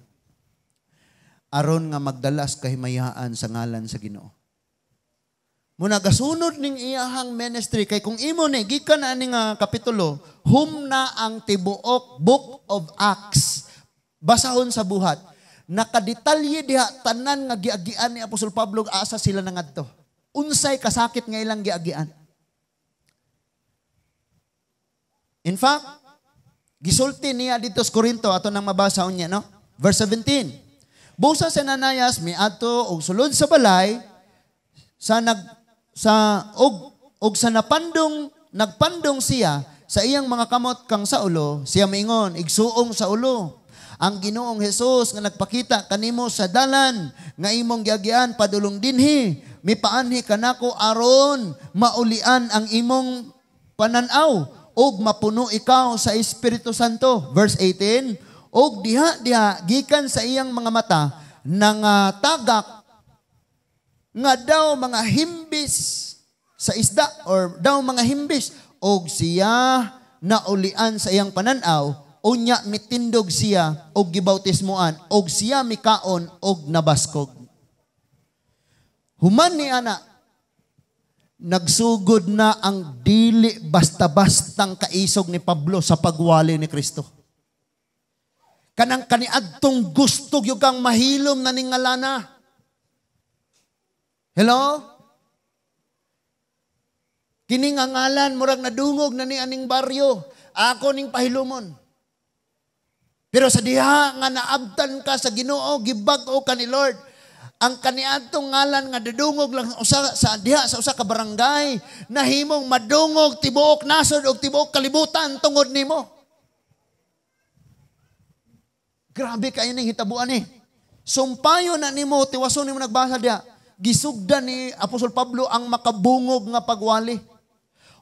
Aron nga magdalas kahimayaan sa ngalan sa Ginoo. Muna gasunod ning iyahang ministry kay kung imo ni gikan na ning kapitulo, humna ang tibuok Book of Acts. Basahon sa buhat. Nakadetalye diha tanan nga giagian ni Apostol Pablo asa sila nangadto. Unsay kasakit nga ilang giagian. In fact, gisulti niya dito sa Corinto ato nang mabasa unya no. Verse 17. Busa si Ananias miadto og sulod sa balay sa nagpandong siya sa iyang mga kamot kang Saulo, siya maingon igsuong Saulo. Ang Ginoong Hesus nga nagpakita kanimo sa dalan nga imong giagian padulong dinhi, mipaanhi kanako aron maulian ang imong pananaw og mapuno ikaw sa Espiritu Santo. Verse 18, og diha gikan sa iyang mga mata nang tagak nga daw mga himbis sa isda or daw mga himbis og siya naulian sa iyang pananaw. Unya mitindog siya og gibautismoan og siya mikaon og nabaskog. Human ni ana nagsugod na ang dili basta-bastang kaisog ni Pablo sa pagwali ni Kristo. Kanang kaniadtong gusto gyud kang mahilom na ning ngalana. Hello? Kini nga ngalan murag nadungog na ni aning baryo. Ako ning pahilumon. Pero sa diha nga naabtan ka sa Ginoo, gibag-o ka ni Lord. ang kaniadtong ngalan nga dadungog lang sa diha sa usa ka barangay, nahimong madungog tibuok nasod og tibuok kalibutan tungod nimo. Grabe kayo ning hitabuan eh. Sumpayo na nimo, tiwason nimo nagbasa diha. Gisugdan ni Apostol Pablo ang makabungog nga pagwali.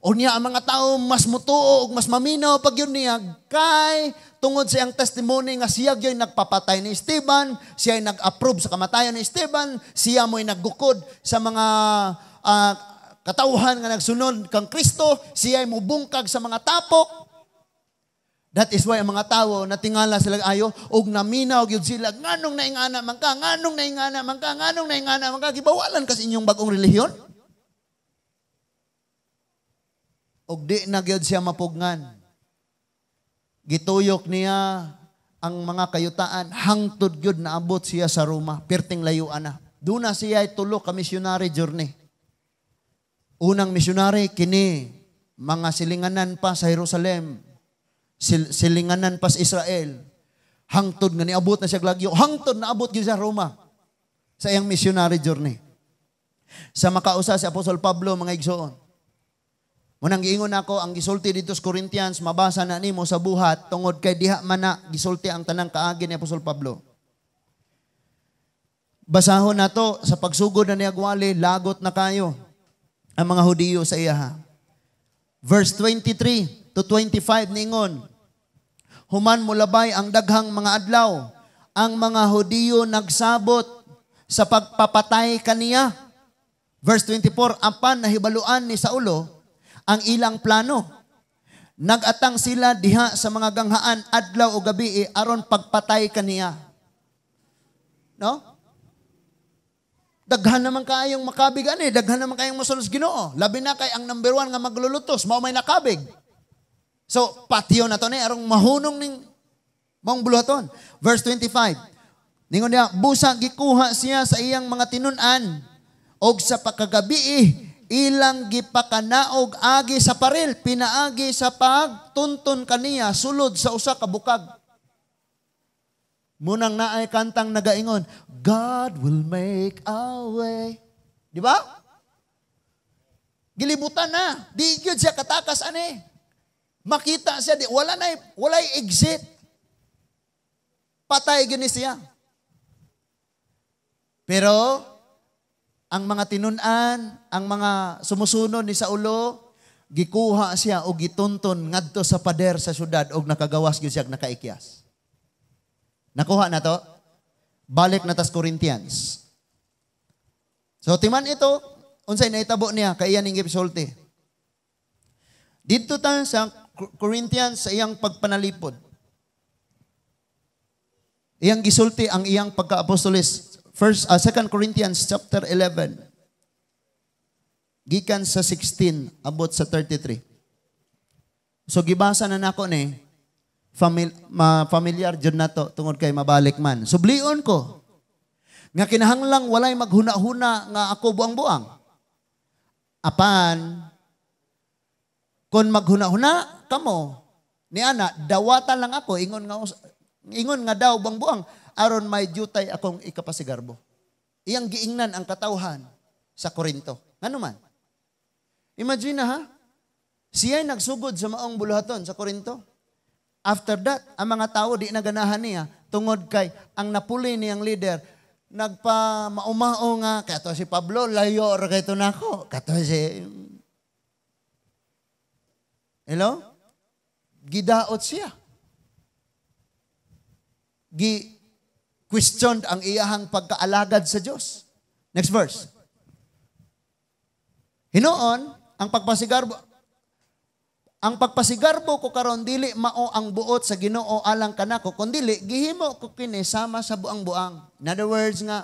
O niya ang mga tao mas mutuo ug mas maminaw pag yun niya kay tungod sa iyang testimony nga siya gyud nagpapatay ni Esteban, siya ay nag-approve sa kamatayon ni Esteban, siya mo'y naggukod sa mga katauhan nga nagsunod kang Kristo, siya ay mubungkag sa mga tapok. That is why ang mga tao natingala sila ayo ug naminaw gyud sila nganong naingana man ka, nganong naingana man ka, nganong naingana man ka, gibawalan kasi inyong bagong relihiyon. Og di na gyud siya mapugnan. Gituyok niya ang mga kayutaan hangtod gyud naabot siya sa Roma, perting layuan na. Doon na siya ay tulo ka missionary journey. Unang missionary kini mga silinganan pa sa Jerusalem. Silinganan pa sa Israel. Hangtod nga niabot na siya glagyo. Hangtod na abot gyud sa Roma. Sa iyang missionary journey. Sa makausa si Apostol Pablo mga igsoon. Munang giingon ako ang gisulti dito sa Corinthians, mabasa na nimo sa buhat tungod kay diha man na gisulti ang tanang kaagi ni Apostol Pablo. Basahon nato sa pagsugod na niagwali, lagot na kayo ang mga Hudiyo sa iya. Verse 23 to 25 ningon, human mulabay ang daghang mga adlaw, ang mga Hudiyo nagsabot sa pagpapatay kaniya. Verse 24, apan nahibaluan ni Saulo ang ilang plano. Nagatang sila diha sa mga ganghaan adlaw o gabi aron pagpatay kaniya. No? Daghan naman kayong makabig ani, daghan naman kayong mosunod sa Ginoo. Labi na kay ang number 1 nga maglulutos, mao may nakabig. So, patiyo na to ni arong mahunong ning maong buluhaton. Verse 25. Ningon niya, busa gikuha siya sa iyang mga tinun-an og sa pagkagabi ilang gipakanaog agi sa paril, pinaagi sa pagtuntun kaniya sulod sa usa ka bukag. Munang naay kantang nagaingon, God will make a way. Di ba? Gilibutan na. Di gyud siya katakas ani. Makita siya, walay exit. Patay gyud ni siya. Pero ang mga tinun-an, ang mga sumusunod ni Saulo, gikuha siya o gituntun ngadto sa pader sa syudad og nakagawas gyud siya nakaikyas. Nakuha na to? Balik na tas Corinthians. So timan ito, unsay naitabo niya kay iyan ning gisulti. Dito ta sa Corinthians sa iyang pagpanalipod. Iyang gisulti ang iyang pagka-apostolis. 2 Corinthians chapter 11. Gikan sa 16 abot sa 33. So gibasa na nako ni familiar jud nato tungod kay mabalik man. Sublion ko nga kinahanglang walay maghuna-huna nga ako buang-buang. Apan kun maghuna-huna kamo ni ana dawatan lang ako ingon nga daw buang-buang aron may jutay akong ikapasigarbo. Iyang giingnan ang katawhan sa Korinto. Ngano man? Imagine ha? Siya ay nagsugod sa maong buluhaton sa Korinto. After that, ang mga tao di naganahan niya tungod kay ang napuli niyang leader nagpa-maumao nga kato si Pablo layo ra kay nako. Kato si Hello? Gidaot siya. Questioned ang iyahang pagkaalagad sa Diyos. Next verse. Hinoon, ang pagpasigarbo ko karon dili mao ang buot sa Ginoo alang kanako kundi gihimo ko kini sama sa buang-buang. In other words nga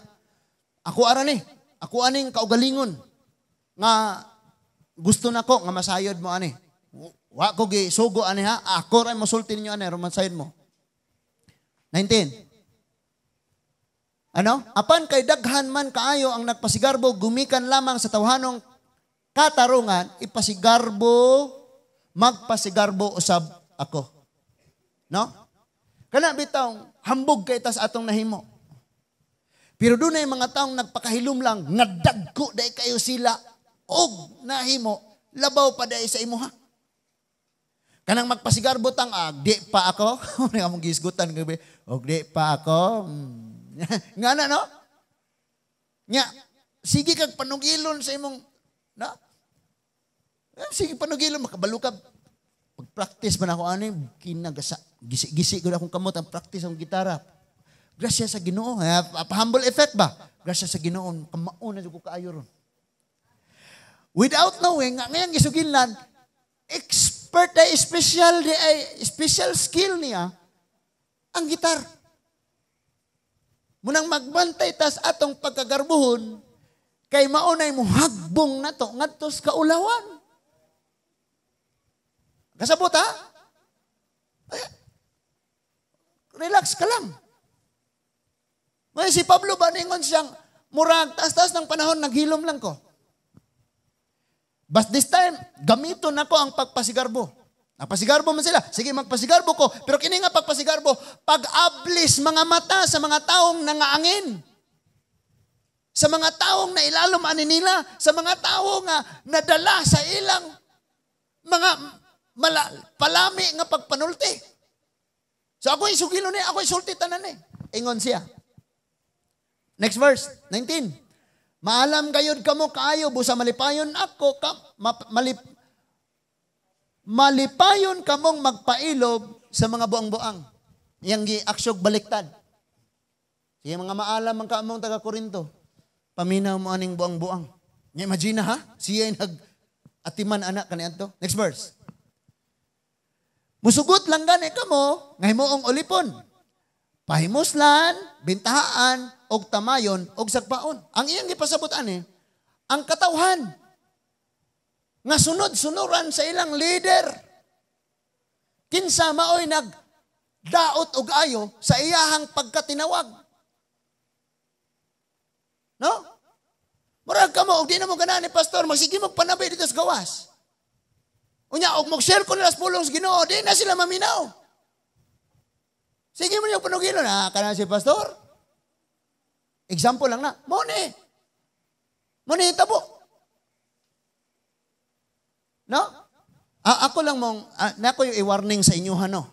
ako aning kaugalingon nga gusto nako nga masayod mo ani. Wa ko gisugo ani ha. Ako ra mosulti ninyo ani ron masayod mo. 19. Ano? Apan kay daghan man kaayo ang nagpasigarbo gumikan lamang sa tawhanong katarungan, magpasigarbo usab ako. No? Kana bitaw hambog kay tas atong nahimo. Pero doon ay mga taong nagpakahilom lang, nga dagko dahil kayo sila, og nahimo, labaw pa dahil sa imuha. Kanang magpasigarbot ang di pa ako. Nga mong gisgutan gabi. Og di pa ako. Nga na, no? Nga, sige kag panugilon sa imong, no? Sige panugilon, makabalo ka. Pag-practice man ako, gisi-gisi ko na akong kamot, ang practice ang gitara. Grasya sa Ginoo. Pa-humble effect ba? Grasya sa Ginoo. Kamauna ko kaayo ron. Without knowing, ngayong gisuginlan, expert ay special skill niya ang gitar. Munang magbantay tas atong pagkagarbuhon kay maunay mo hagbong nato ngadto sa kaulawan. Kasabot ha? Relax ka lang. May si Pablo ba ningon siyang murag taas-taas ng panahon naghilom lang ko. But this time, gamiton ako ang pagpasigarbo. Nagpasigarbo man sila. Sige, magpasigarbo ko. Pero kini nga pagpasigarbo, pag-ablis mga mata sa mga taong nangaangin. Sa mga taong nailalom ani nila. Sa mga taong nadala sa ilang mga palami nga pagpanulti. So ako isugilo niya, ako isulti tanan eh. Ingon siya. Next verse, 19. Maalam gayud kamo kaayo busa malipayon ako malipayon kamong magpailob sa mga buang-buang. Yang gi-aksyog baliktad. Sige mga maalam ang kaamong taga Korinto. Paminaw mo aning buang-buang. Imagine ha? Siya atiman anak kaniadto. Next verse. Musugot lang gani kamo nga himuong ulipon. Pahimuslan, bintahaan, og tamayon, og sagpaon. Ang iyang gipasabot ani, ang katawhan nga sunod-sunuran sa ilang leader. Kinsa maoy nagdaot og ayo sa iyahang pagkatinawag. No? Murag ka mo, og di na mo ganahan ni pastor, magsige mo panabay dito sa gawas. Unya, og mag-share ko nila sa pulong sa Ginoo, di na sila maminaw. Sige mo niyo panugilon, kana si pastor. Example lang na, Moni tabo. No? Ako lang mong, nako yung i-warning sa inyo, no?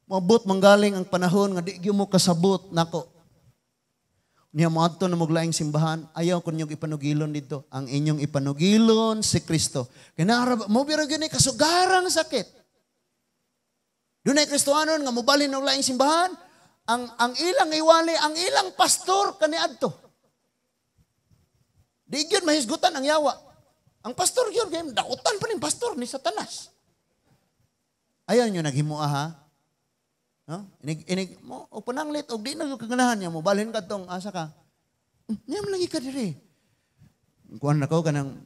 Mabot manggaling ang panahon nga di mo kasabot, nako. Niya mo ato na maglaing simbahan, ayaw ko niyong ipanugilon dito. Ang inyong ipanugilon si Kristo. Kinarab, mo biro gini kasugarang sakit. Doon ay Kristohanon nga mubalhin ng laing simbahan, ang ilang iwali, ang ilang pastor kaniadto. Di gyud mahisgutan ang yawa. Ang pastor gyud kay dakutan pa ning pastor ni Satanas. Ayaw nyo naghimua ha? No? Inig mo o pananglit og di na kaganahan niya mo balhin kadtong asa ka. Niyam lagi ka diri. Kuan nako kanang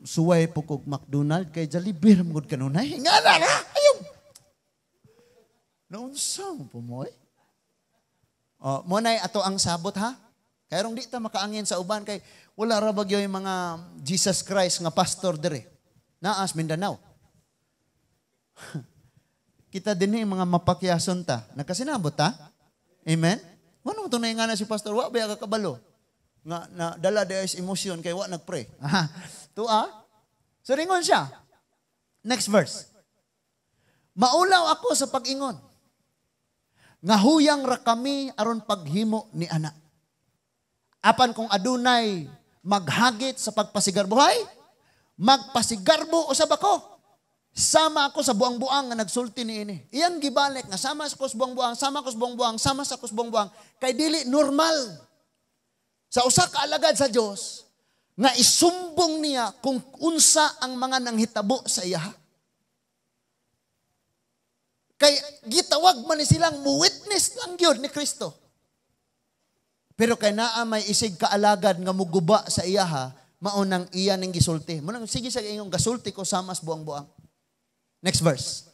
suway pukog McDonald kay Jollibee ra mud kanunay. Ngala na. Ayaw. Naunsang pumoy. Mo nay ato ang sabot ha. Kayrong di ta makaangin sa uban kay wala ra bagyo yung mga Jesus Christ nga pastor dire. Naas Mindanao. Kita din yung mga mapakyason ta. Nagkasinabot ta? Amen? Ano ito na yung nga si pastor? Wa ba kakabalo? Nga na dala is emosyon kay wa nagpray. So ringon siya. Next verse. Maulaw ako sa pag-ingon. Nga huyang ra kami aron paghimo ni ana. Apan kung adunay maghagit sa pagpasigarbuhay, magpasigarbo usab ako. Sama ako sa buang-buang nga nagsulti niini. Iyang gibalik nga sama sa kus buang-buang, sama kus buang-buang, sama sa kus buang-buang kay dili normal. Sa usa ka alagad sa Dios nga isumbong niya kung unsa ang mga nanghitabo sa iya. Kay gitawag man ni silang mu-witness lang gyud ni Kristo. Pero kay naa may isig kaalagad nga muguba sa iyaha, maunang iya ning gisulti. Munang sige sa inyong gasulti ko samas buang-buang. Next verse.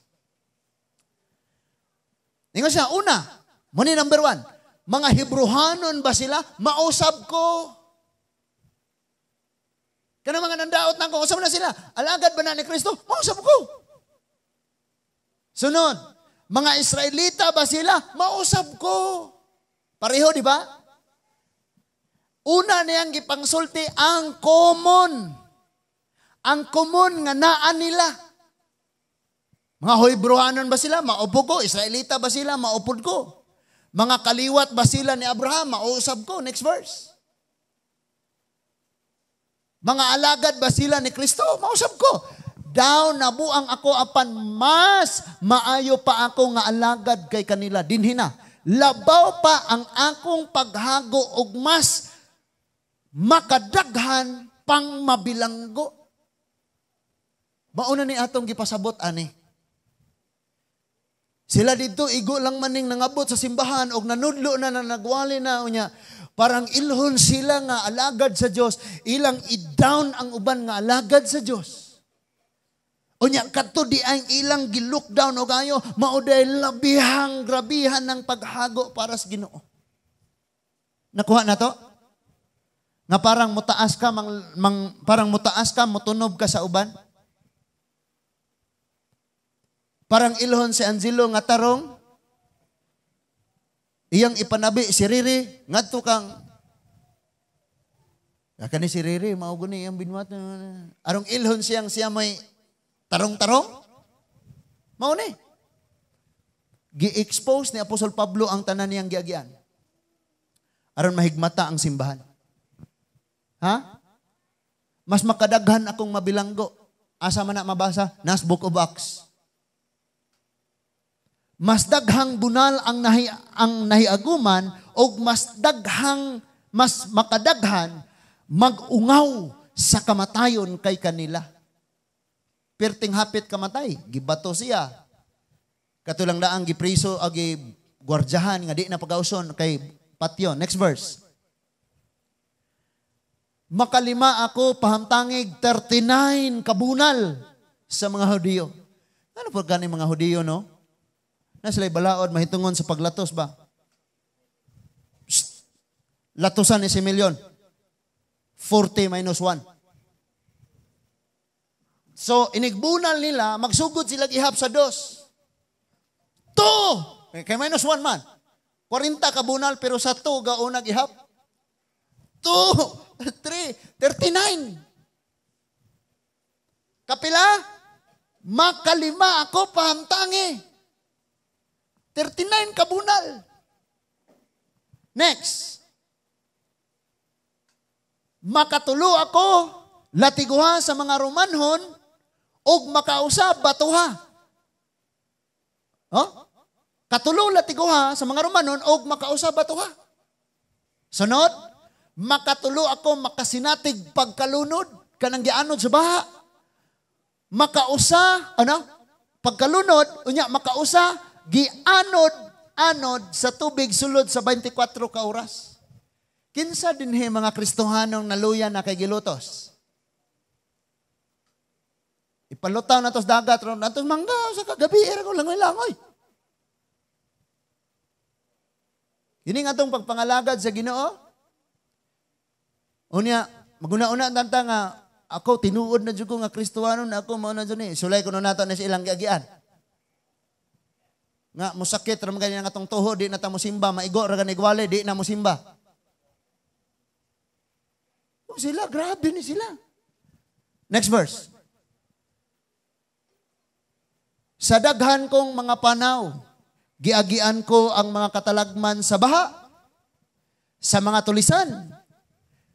Ningon siya, una, muni number 1, mga Hebrehanon ba sila? Mausab ko. Kanang mga nandaot na ko, usab na sila. Alagad ba na ni Kristo? Mausab ko. Sunod, mga Israelita ba sila? Mausab ko. Pareho, di ba? Una niyang gipangsulti ang common. Ang common nga naa nila. Mga Hebrewanon ba sila? Maupod ko. Israelita ba sila? Maupod ko. Mga kaliwat ba sila ni Abraham? Mausab ko. Next verse. Mga alagad ba sila ni Kristo? Mausab ko. Daw nabuang ako apan mas maayo pa ako nga alagad kay kanila. Dinhina. Labaw pa ang akong paghago og mas makadaghan pang mabilanggo. Mauna ni atong gipasabot ani. Sila dito igo lang maning nangabot sa simbahan og nanudlo na nagwali na unya. Parang ilhon sila nga alagad sa Dios, ilang i-down ang uban nga alagad sa Dios. Unya kadto di ang ilang gi-look down og ayo mao day labihang grabihan ng paghago para sa Ginoo. Nakuha na to? Nga parang mutaas ka parang mutaas ka motunob ka sa uban. Parang ilhon si Angelo nga tarong iyang ipanabi si Riri ngadto kang kani si Riri mao guni iyang binwat arong ilhon siya may tarong-tarong? Mao ni. Gi-expose ni Apostol Pablo ang tanan niyang giagian. Aron mahigmata ang simbahan. Ha? Mas makadaghan akong mabilanggo. Asa man na mabasa? Nas Book of Acts. Mas daghang bunal ang nahiaguman o mas makadaghan magungaw sa kamatayon kay kanila. Perting hapit kamatay, gibato siya. Katulang daang gipriso agi gwardyahan nga di na pagauson kay patyon. Next verse. Makalima ako pahamtangig 39 kabunal sa mga Hudiyo. Ano po gani mga Hudiyo, no? Na sila'y balaod, mahitungon sa paglatos ba? Psst. Latosan ni si Milyon. 40 minus 1. So, inigbunal nila, magsugod sila ihap sa 2. 2! Kay minus 1 man. 40 kabunal, pero sa 2 gaunag ihap. 2, 3, 39. Kapila? Makalima ako pahamtangi. 39 kabunal. Next. Makatulo ako, latiguha sa mga Romanhon, og makausab batuha. Oh? Katulo latiguha sa mga Romanon og makausab batuha. Sunod, makatulo ako makasinatig pagkalunod kanang gianod sa baha. Makausa, pagkalunod, unya makausa gianod sa tubig sulod sa 24 ka oras. Kinsa dinhi mga Kristohanong naluyan na kay gilutos? Ipalutaw na tos dagat ron, natos manggaw sa kagabi, ko langoy-langoy. Ini nga itong pagpangalagad sa Ginoo. Unya, maguna-una tanta nga, ako tinuod na dyan ko nga Kristohanon na ako mauna dyan sulay ko na nato na silang giagian. Nga, musakit, ram ganyan nga itong tuho, di na ta musimba, maigo, ragan igwale, di na musimba. Sila, grabe ni sila. Next verse. Sa daghan kong mga panaw, giagian ko ang mga katalagman sa baha, sa mga tulisan,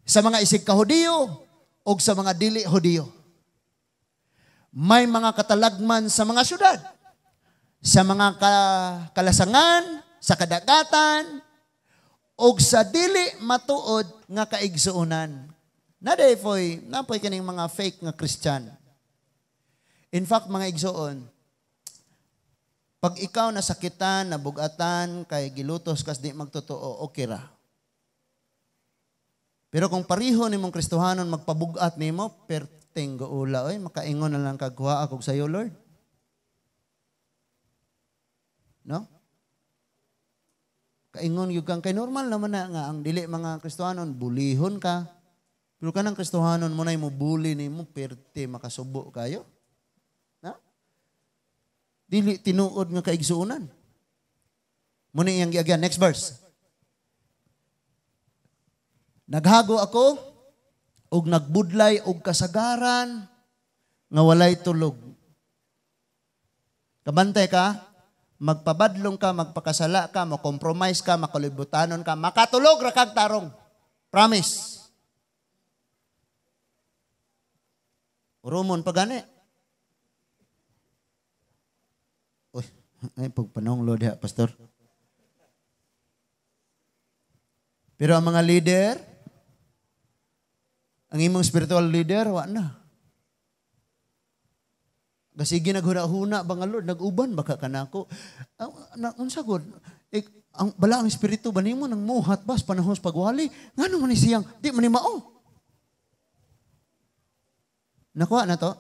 sa mga isig kahudiyo, o sa mga dili hudiyo. May mga katalagman sa mga syudad, sa mga kalasangan, sa kadagatan, o sa dili matuod nga kaigsuunan. Napoy kaning mga fake nga Christian. In fact, mga igsuon, pag ikaw nasakitan, nabugatan, kay gilutos kas di magtotoo, okay ra. Pero kung pariho ni mong Kristohanon magpabugat nimo, perting gaula, oy, makaingon na lang kagkuha ako sa iyo, Lord. No? Kaingon yung kang, kay normal naman na nga, ang dili mga Kristohanon, bulihon ka. Pero kanang Kristohanon mo na mo buli ni mo, perte makasubo kayo. Dili tinuod nga kaigsuunan. Muna iyang giagyan. Next verse. Naghago ako, og nagbudlay og kasagaran, nga walay tulog. Kabantay ka, magpabadlong ka, magpakasala ka, makompromise ka, makalibutanon ka, makatulog ra kag tarong. Promise. Urumon pa gani. Uy, ay pagpanonglo diha, pastor. Pero ang mga leader, ang imong spiritual leader, wa na. Kasi ginaghuna-huna ba nga Lord, nag-uban baka kanako. Unsa gud? Ang bala ang espiritu ba nimo nang muhat bas panahon sa pagwali? Ngano man ni siyang di man ni mao? Nakuha na to.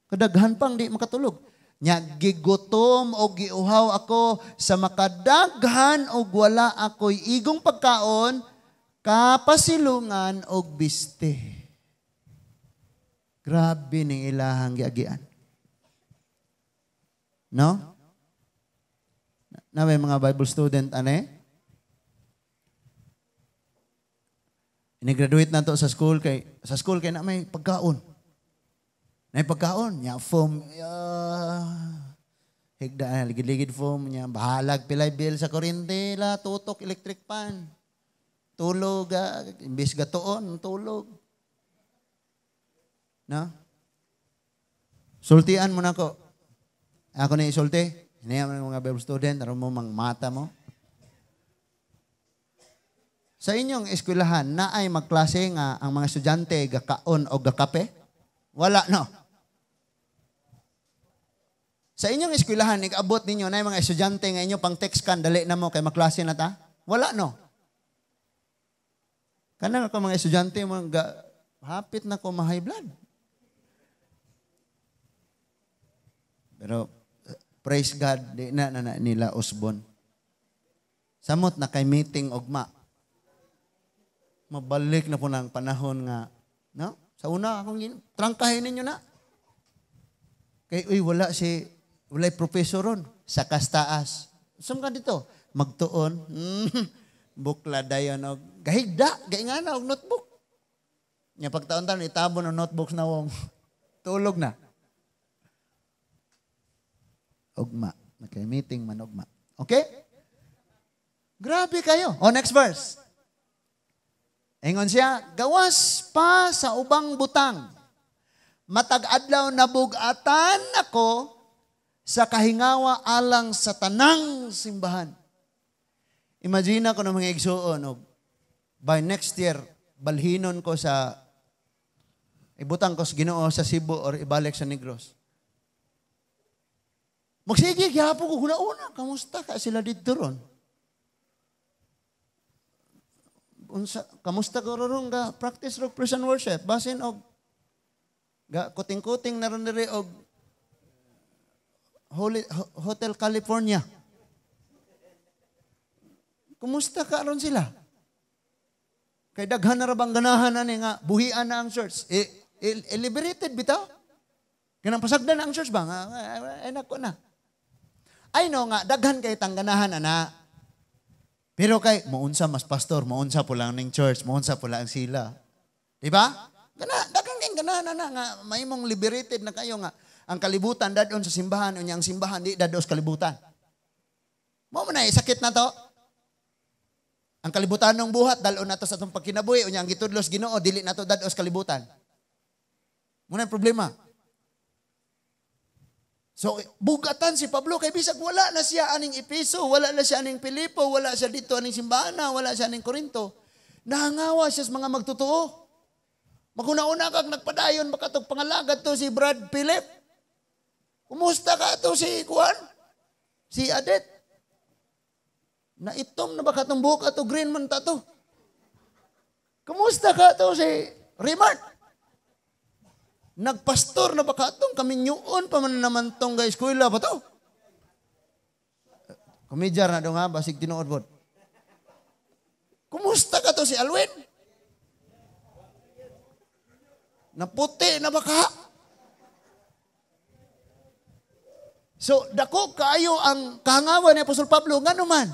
Kadaghan pang di makatulog. Nya gigutom o giuhaw ako sa makadaghan o wala ako'y igong pagkaon, kapasilungan o biste. Grabe ning ilahang giagian. No? Na may mga Bible student ane? Ini-graduate na to sa school kay na may pagkaon. Na pagkaon, nya foam, higda, ligid-ligid foam, nya bahalag pilay bill sa kuryente, la, tutok, electric pan. Tulog, imbis gatoon, tulog. No? Sultian mo na ko. Ako na isulti. Hinayang mo mga Bible student, aron mo mang mata mo. Sa inyong eskwelahan, na ay magklase nga ang mga estudyante gakaon o gakape? Wala, no? Sa inyong eskwelahan, ikaabot ninyo na yung mga estudyante nga inyo pang text kan, dali na mo kay maklase na ta? Wala, no? Kanang ako mga estudyante, hapit na ko ma-high blood. Pero, praise God, di na nila usbon. Samot na kay meeting ogma. Mabalik na po ng panahon nga, no? Sa una, trangkahin ninyo na. Kay, walay professor ron, sa kastaas. Saan ka dito? Magtuon, bukla dayon, gahigda, gaingana, og notebook. Nya pagtaon-taon, itabon ang notebooks na wong, tulog na. Ugma. Okay, meeting man ugma. Okay? Grabe kayo. Next verse. Ingon siya, gawas pa sa ubang butang. Matag-adlaw na bugatan ako sa kahingawa alang sa tanang simbahan. Imagine ko ng mga igsuon, by next year, balhinon ko ibutang ko sa Ginoo sa Cebu or ibalik sa Negros. Magsige, gihapo ko una-una. Kamusta ka sila dito ron? Kamusta ko ron ga practice ro praise and worship? Basin og ga kuting-kuting na ron diri og Hotel California. Kumusta ka ron sila? Kay daghan na ra bang ganahan ani nga buhian na ang church. Liberated bitaw. Kanang pasagdan ang church ba nga nako na. I know nga daghan kay tangganahan ana. Pero kay maunsa mas pastor, maunsa po lang ning church, maunsa po lang sila. Di ba? Daghang kay ganahan ana nga mahimong liberated na kayo nga ang kalibutan dadon sa simbahan unya ang simbahan di dadon sa kalibutan. Mao man ay sakit na to. Ang kalibutan ng buhat dalon nato sa atong pagkinabuhi unya ang gitudlos Ginoo dili nato dadon sa kalibutan. Muna problema. So bugatan si Pablo kay bisag wala na siya aning Epeso, wala na siya aning Filipo, wala siya dito aning simbahan, wala siya aning Korinto. Nahangawa siya sa mga magtotoo. Maguna-una kag nagpadayon baka tog pangalagad to si Brad Philip. Kumusta ka to si Juan? Si Adet? Naitom na ba katong buhok ato green man ta to? Kumusta ka to si Remart? Nagpastor na ba katong kaminyuon pa man naman tong ga eskwela ba to? Kumidjar na do nga basig tinuod bod. Kumusta ka to si Alwin? Naputi na ba ka? So, dako kaayo ang kahangawan ni Apostol Pablo, nga naman.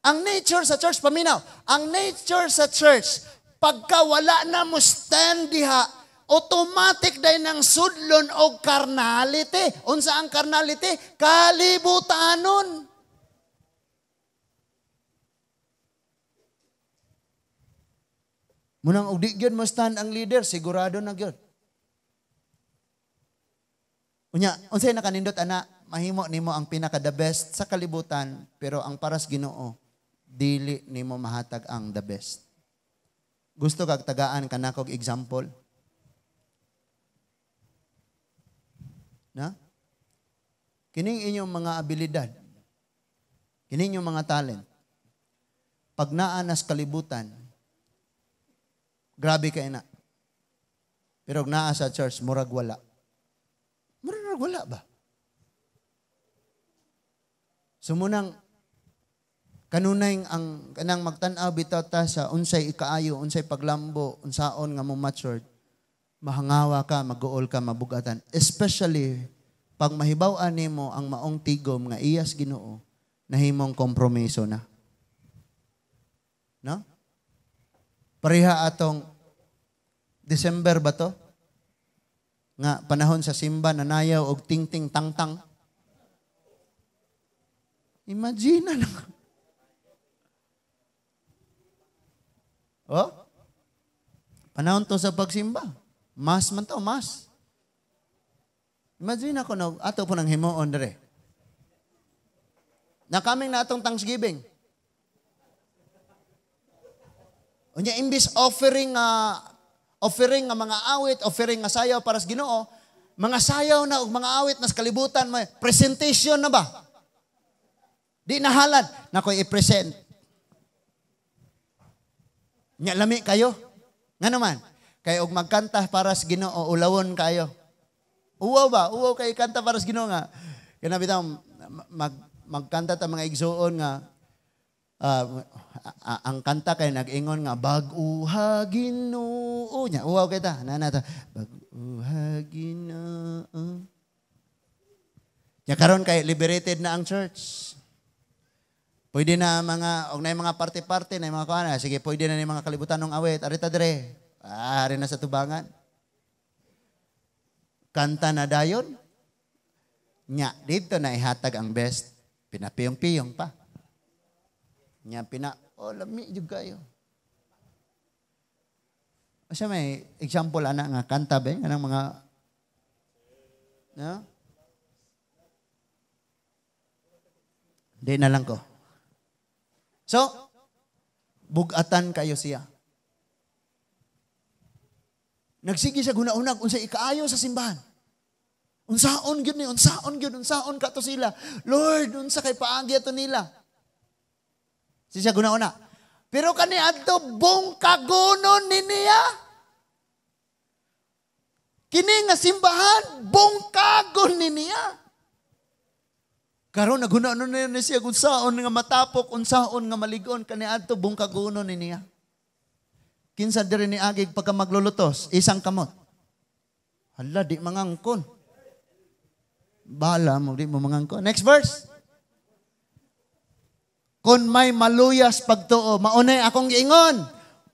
Ang nature sa church, paminaw, ang nature sa church, pagka wala na mo stand diha, automatic dahil ng sudlon o carnality. Unsa ang carnality? Kalibutanon. Munang ugdi gyud mo stand ang leader, sigurado na gyud. Unya, unsay nakanindot ana, mahimo nimo ang pinaka the best sa kalibutan, pero ang paras Ginoo, dili nimo mahatag ang the best. Gusto kag tagaan kanakog example? Na? Kining inyong mga abilidad, kining inyong mga talent, pag naa nas kalibutan, grabe kayo na. Pero naa sa church, murag wala. Murag wala ba? Sumunang, kanunay ang kanang magtanaw bitaw ta sa unsay ikaayo, unsay paglambo, unsaon nga mo matured, mahangawa ka, mag-uol ka, mabugatan. Especially, pag mahibaw-an nimo ang maong tigom nga iyas Ginoo, nahimong kompromiso na. No? Pareha atong December ba to? Nga panahon sa simba, nanayaw og ting-ting tang-tang. Imagine na. Oh? Panahon to sa pagsimba. Mas man to, mas. Imagine ako na ato po ng himuon dere. Nakaming na atong Thanksgiving. Unya imbis offering nga mga awit, offering nga sayaw para sa Ginoo, mga sayaw na ug mga awit nas kalibutan may presentation na ba? Di nahalad nakoy i-present. Nya lami kayo. Nga naman, kay og magkanta para sa Ginoo, ulawon kayo. Uwaw ba? Uwaw kay kanta para sa Ginoo nga. Kaya bitaw magkanta ta mga igsuon nga ang kanta kay nag-ingon nga bag-uha Ginoo nya uwaw kay ta nana ta bag-uha Ginoo nya karon kay liberated na ang church. Pwede na mga og nay mga parte-parte na mga kuana sige pwede na ni mga kalibutan ng awit arita dire ari na sa tubangan kanta na dayon nya dito na ihatag ang best pinapiyong-piyong pa nya lami jud kayo. Asa may example ana nga kanta ba nga mga no? Di na lang ko. So, bugatan kayo siya. Nagsigi sa guna-unag unsay ikaayo sa simbahan. Unsaon gyud ni, unsaon ka to sila. Lord, unsa kay paagi ato nila? Siya guna-una. Pero kani adto bungkagonon ni niya. Kini nga simbahan bungkagon ni niya. Karon naguna-unon na siya unsaon nga matapok, unsaon nga maligon kani adto bungkagonon ni niya. Kinsa diri ni agig pagka maglulutos, isang kamot. Hala di mangangkon. Bala mo di mo mangangkon. Next verse. Kung may maluyas pagtuo, maunay akong giingon.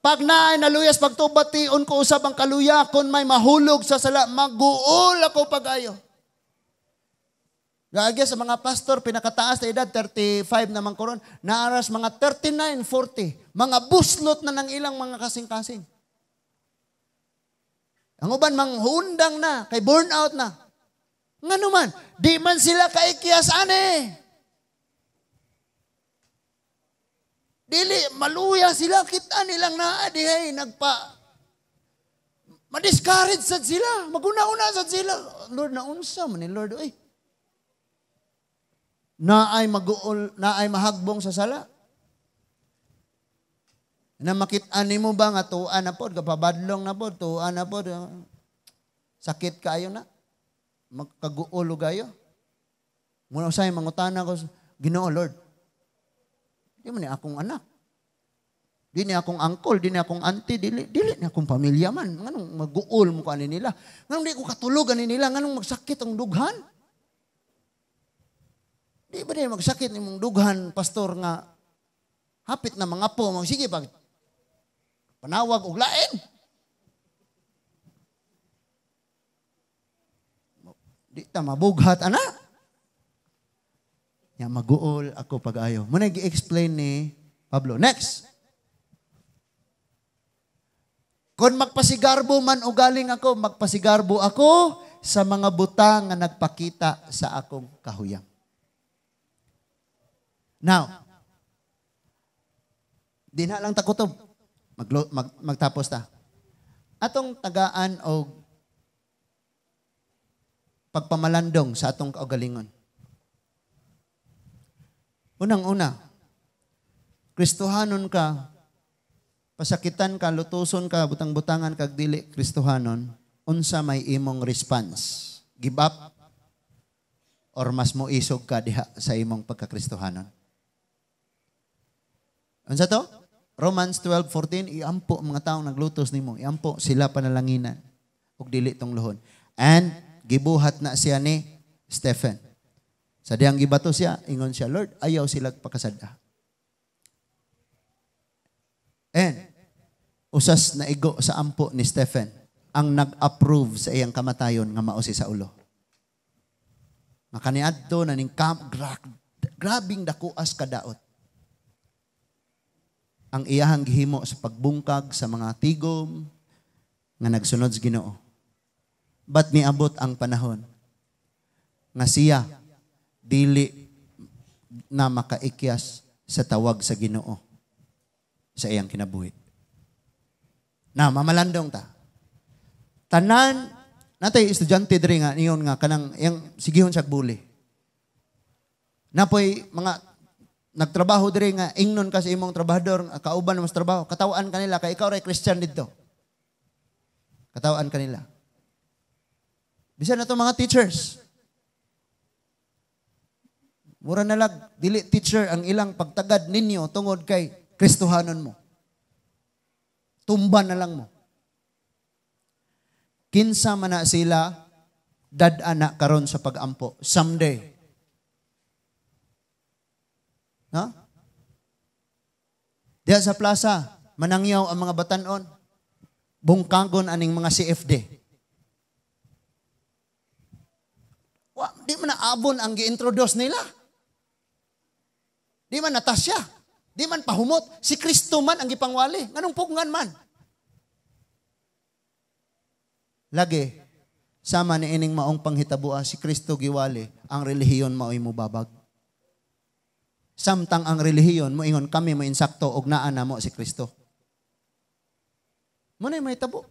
Pag naay naluyas pagtuo, bation ko usab ang kaluya. Kung may mahulog sa sala, mag-uol ako pag-ayo. Gagi sa mga pastor, pinakataas na edad, 35 naman koron, naaras mga 39, 40. Mga buslot na ng ilang mga kasing-kasing. Ang uban, manghundang na, kay burnout na. Nga naman, di man sila kaikiyas ane. Dili, maluya sila, kita nilang naadihay, ma-discourage sad sila, maguna-una sad sila. Lord, naunsa man ni Lord, oy. Naay mahagbong sa sala. Na makit-an mo ba nga tuan na pod, kapabadlong na pod, tuan na pod, sakit kayo na, magkaguulo kayo. Muna usay, mangutana ko, Ginoo Lord, di man ni akong anak. Di ni akong uncle, di ni akong auntie, dili ni akong pamilya man. Nganong mag-uol mo ka nila. Nganong di ko katulugan nila, nganong magsakit ang dughan. Di ba di magsakit ni mong dughan, pastor nga, Hapit na mga po mo, sige pag panawag og lain. Di ta mabughat ana. Ya maguol ako pag-ayo. Muna gi-explain ni Pablo. Next. Kung magpasigarbo man o galing ako, magpasigarbo ako sa mga butang nga nagpakita sa akong kahuyang. Now, di na lang takutob. Magtapos ta. Atong tagaan o pagpamalandong sa atong kaugalingon. Unang-una, Kristohanon ka, pasakitan ka, lutuson ka, butang-butangan kag dili Kristohanon, unsa may imong response? Give up? Or mas mo isog ka diha sa imong pagkakristohanon? Unsa to? Romans 12:14, iampo mga taong naglutos nimo, iampo sila panalanginan ug dili tong luhon. And gibuhat na siya ni Stephen. Sa diyang gibato siya, ingon siya, Lord, ayaw sila pakasada. And usas na igo sa ampo ni Stephen ang nag-approve sa iyang kamatayon nga mao si Saulo. Makaniadto na ning grabing dakuas kadaot. Ang iyahang gihimo sa pagbungkag sa mga tigom nga nagsunod sa Ginoo. But niabot ang panahon nga siya dili na makaikyas sa tawag sa Ginoo sa iyang kinabuhi. Na mamalandong ta. Tanan natay estudyante diri nga niyon nga kanang yang sigihon sa buli. Napoy mga nagtrabaho diri nga ingnon ka sa imong trabahador, kauban mo sa trabaho, katawaan kanila kay ikaw ray Christian didto. Katawaan kanila. Bisan na to mga teachers. Mura na lag dili teacher ang ilang pagtagad ninyo tungod kay Kristohanon mo. Tumban na lang mo. Kinsa man na sila dad-ana karon sa pag-ampo someday. Ha? Diya sa plaza, manangyaw ang mga batanon. Bungkagon aning mga CFD. Di man naabon ang gi-introduce nila. Di man natasya. Di man pahumot. Si Kristo man ang gipangwali. Nganong pugngan man. Lagi, sama ni ining maong panghitabua, si Kristo giwali, ang relihiyon mao'y mubabag. Samtang ang relihiyon mo ingon kami mo insakto og naa na mo si Kristo. Mo na may tabo.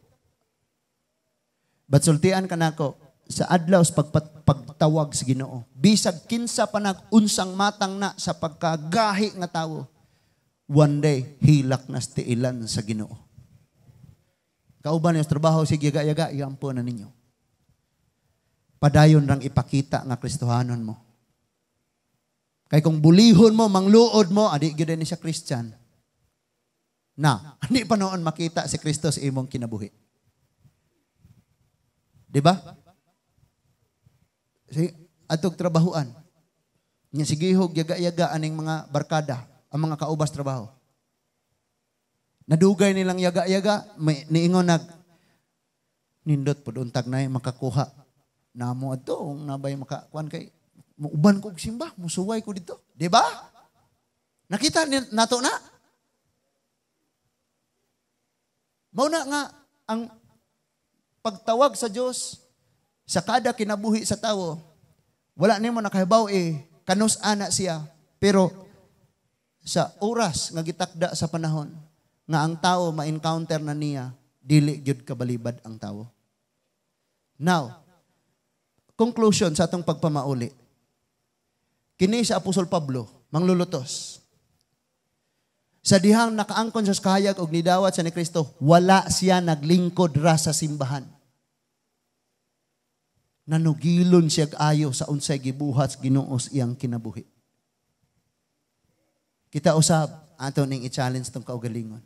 But sultian kanako sa adlaw sa pagtawag sa Ginoo. Bisag kinsa pa nag-unsang matang na sa pagkagahi nga tawo. One day hilak na tiilan sa Ginoo. Kauban yung trabaho sige yaga-yaga iampo na ninyo. Padayon rang ipakita nga Kristohanon mo. Kay kung bulihon mo, mangluod mo, adi gyud ni siya Christian. Na, hindi pa noon makita si Kristo sa imong kinabuhi. Di ba? Sige, atog trabahuan. Nya sigihog yaga-yaga aning mga barkada, ang mga kaubas trabaho. Nadugay nilang yaga-yaga, may niingon nindot pud untag nay makakuha. Namo adto nabay makakuan kay uban ko simba, musuway ko dito. Di ba? Nakita nato na. Mauna nga ang pagtawag sa Diyos sa kada kinabuhi sa tawo. Wala nimo nakahibaw kanus ana siya. Pero sa oras nga gitakda sa panahon nga ang tao ma-encounter na niya, dili gyud kabalibad ang tao. Now, conclusion sa atong pagpamauli. Kini sa Apostol Pablo, manglulutos. Sa dihang nakaangkon sa kahayag og nidawat sa ni Kristo, wala siya naglingkod ra sa simbahan. Nanugilon siya ayo sa unsay gibuhat Ginoo iyang kinabuhi. Kita usab ato ning i-challenge tong kaugalingon.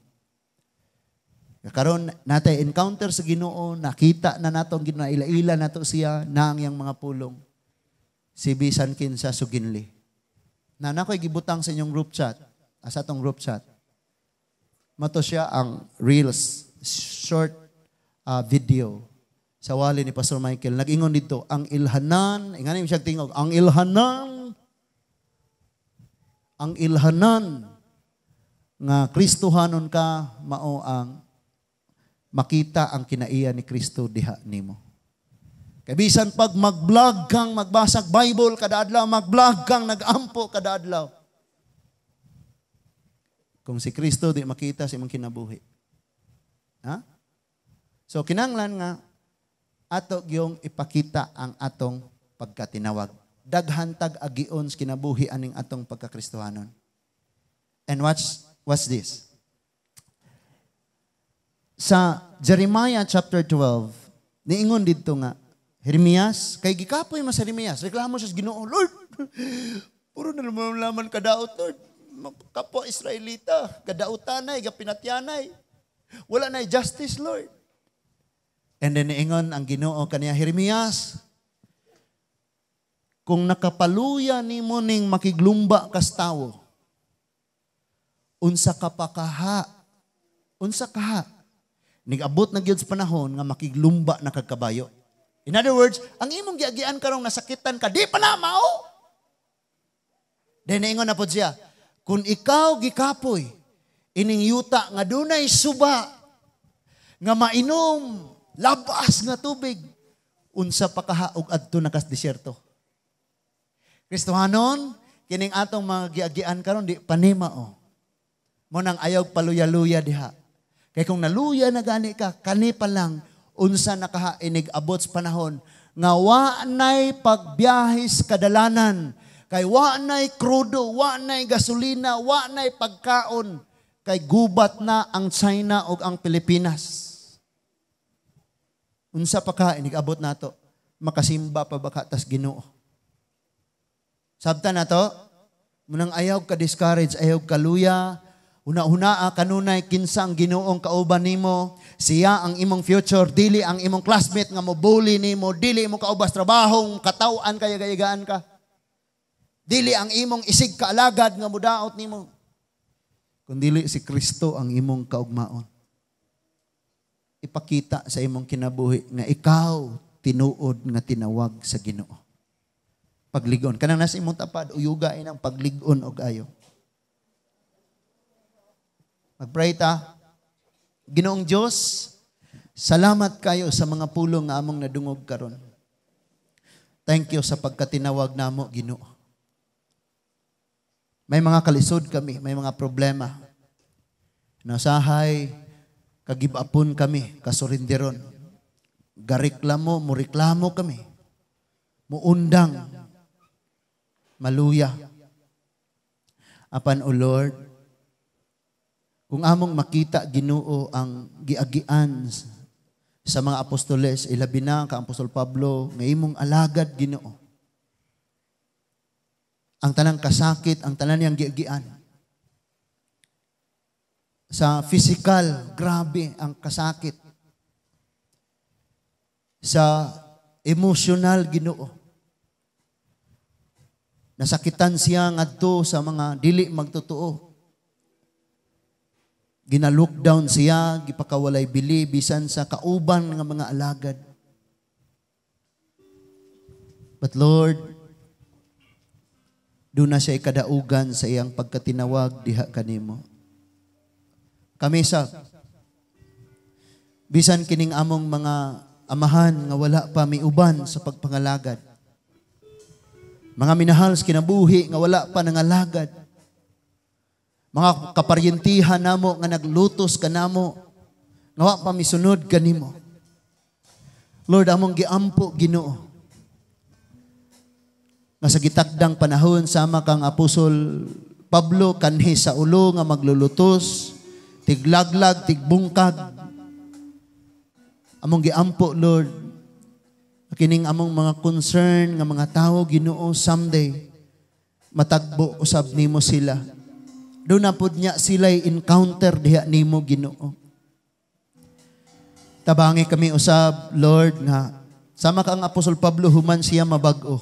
Karon natay encounter sa Ginoo, nakita na nato ginaila-ila nato siya na ang iyang mga pulong. Si bisan kinsa suginli. Na nakoy gibutang sa inyong group chat Asa tong group chat. Mato siya ang Reels, short video sa wali ni Pastor Michael. Nag-ingon dito, ang ilhanan, ingani siya tingog, ang ilhanan nga Kristohanon ka, mao ang makita ang kinaiya ni Kristo diha nimo. Kay bisan pag mag-vlog kang magbasag Bible kada adlaw, mag-vlog kang nag-ampo kada adlaw. Kung si Kristo di makita sa imong kinabuhi. Ha? So kinahanglan nga ato gyung ipakita ang atong pagkatinawag. Daghantag agion sa kinabuhi aning atong pagkakristohanon. And what's this? Sa Jeremiah chapter 12, niingon dito nga, Jeremias, kay gikapoy mas Jeremias, reklamo siya sa Ginoo, Lord, puro na laman kadaot, Lord. Kapwa Israelita, kadautanay, kapinatyanay. Wala na justice, Lord. And then niingon ang Ginoo kaniya, Jeremias, kung nakapaluya nimo ning makiglumba kas tawo, unsa ka pa kaha? Unsa kaha? Nigabot na gyud sa panahon nga makiglumba na kagkabayo. In other words, ang imong giagian karong nasakitan ka, di pa na mao. Then niingon na pod siya, kung ikaw gikapoy, ining yuta nga dunay suba, nga mainom, labas nga tubig, unsa pa kahaog adto na kas disyerto. Kristohanon, kining atong mga giagian karon di panimao. Mo nang ayaw paluya-luya diha. Kay kung naluya na gani ka, kani pa lang unsa nakahainig abot sa panahon nga wa nay pagbiyahe sa kadalanan, kay wa nay krudo, wa nay gasolina, wa nay pagkaon, kay gubat na ang China ug ang Pilipinas. Unsa pa ka inig-abot nato, makasimba pa baka tas Ginoo. Sabta nato, munang ayaw ka discourage, ayaw ka luya, una-una kanunay kinsa ang Ginoong kauban nimo, siya ang imong future, dili ang imong classmate nga mo bully nimo, dili mo kaubas trabaho, katawan kaya gayagaan ka. Dili ang imong isig kaalagad nga mudaot nimo. Kundi si Kristo ang imong kaugmaon. Ipakita sa imong kinabuhi nga ikaw tinuod nga tinawag sa Ginoo. Pagligon. Kanang nasa imong tapad, uyugain ang pagligon og ayo. Magpray ta. Ginoong Diyos, salamat kayo sa mga pulong nga among nadungog karon. Thank you sa pagkatinawag namo, Ginoo. May mga kalisod kami, may mga problema. Nasahay, kagibapon kami, kasurinderon. Gareklamo, mureklamo kami. Muundang, maluya. Apan, O Lord, kung among makita Ginoo ang giagian sa mga apostoles, ilabi na ka Apostol Pablo, nga imong alagad Ginoo. Ang tanang kasakit, ang tanan niyang giagian. Sa physical, grabe ang kasakit. Sa emotional, Ginoo. Nasakitan siya ngadto sa mga dili magtotoo. Gina-lockdown siya, gipakawalay bili, bisan sa kauban ng mga alagad. But Lord, doon na siya ikadaugan sa iyang pagkatinawag diha kanimo. Kami sa bisan kining among mga amahan nga wala pa miuban sa pagpangalagad. Mga minahal sa kinabuhi nga wala pa nangalagad. Mga kaparyentihan namo nga naglutos kanamo nga wa pa misunod kanimo. Lord, among giampo Ginoo. Nga sa gitakdang panahon sama kang Apostol Pablo kanhi sa ulo nga maglulutos, tiglaglag, tigbungkag. Among giampo, Lord, kining among mga concern nga mga tao Ginoo someday matagbo usab nimo sila. Doon na po niya sila'y encounter diha nimo Ginoo. Tabangi kami usab, Lord, nga sama kang Apostol Pablo human siya mabag-o.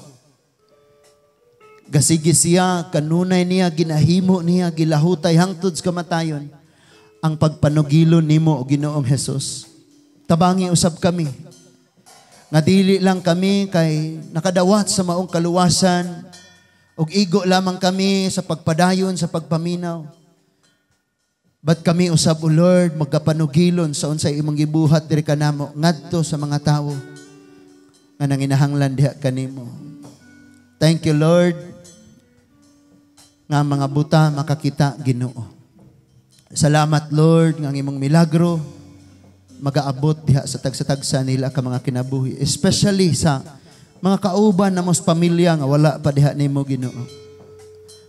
Gasigi siya, kanunay niya, ginahimo niya, gilahutay hangtod sa kamatayon. Ang pagpanugilon nimo o Ginoong Hesus. Tabangi usab kami. Nga dili lang kami kay nakadawat sa maong kaluwasan ug igo lamang kami sa pagpadayon, sa pagpaminaw. But kami usab, O Lord, magkapanugilon sa unsay imong gibuhat diri kanamo ngadto sa mga tawo nga nanginahanglan diha kanimo. Thank you, Lord, nga mga buta makakita, Ginoo. Salamat, Lord, nga ang imong milagro magaabot diha sa tagsa-tagsa nila ka mga kinabuhi, especially sa mga kauban na mos pamilya nga wala pa diha nimo, Ginoo.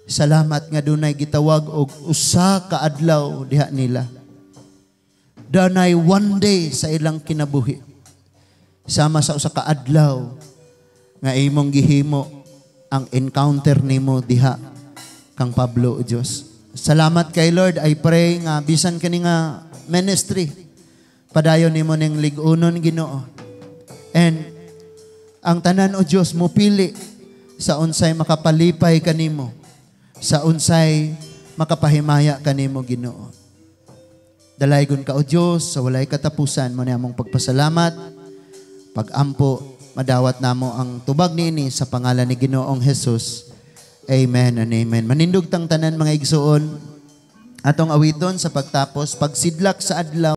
Salamat nga dunay gitawag og usa ka adlaw diha nila. Danay one day sa ilang kinabuhi. Sama sa usa ka adlaw nga imong gihimo ang encounter nimo diha kang Pablo, o Dios. Salamat kay Lord. I pray nga bisan kani nga ministry padayon nimo ning lig-unon, Ginoo. And ang tanan, o Dios, mo pili sa unsay makapalipay kanimo, sa unsay makapahimaya kanimo, Ginoo. Dalaygon ka, o Dios, sa walay katapusan mo ni among pagpasalamat, pag-ampo, madawat namo ang tubag niini sa pangalan ni Ginoong Hesus. Amen and amen. Manindog tang tanan mga igsuon atong awiton sa pagtapos, pagsidlak sa adlaw.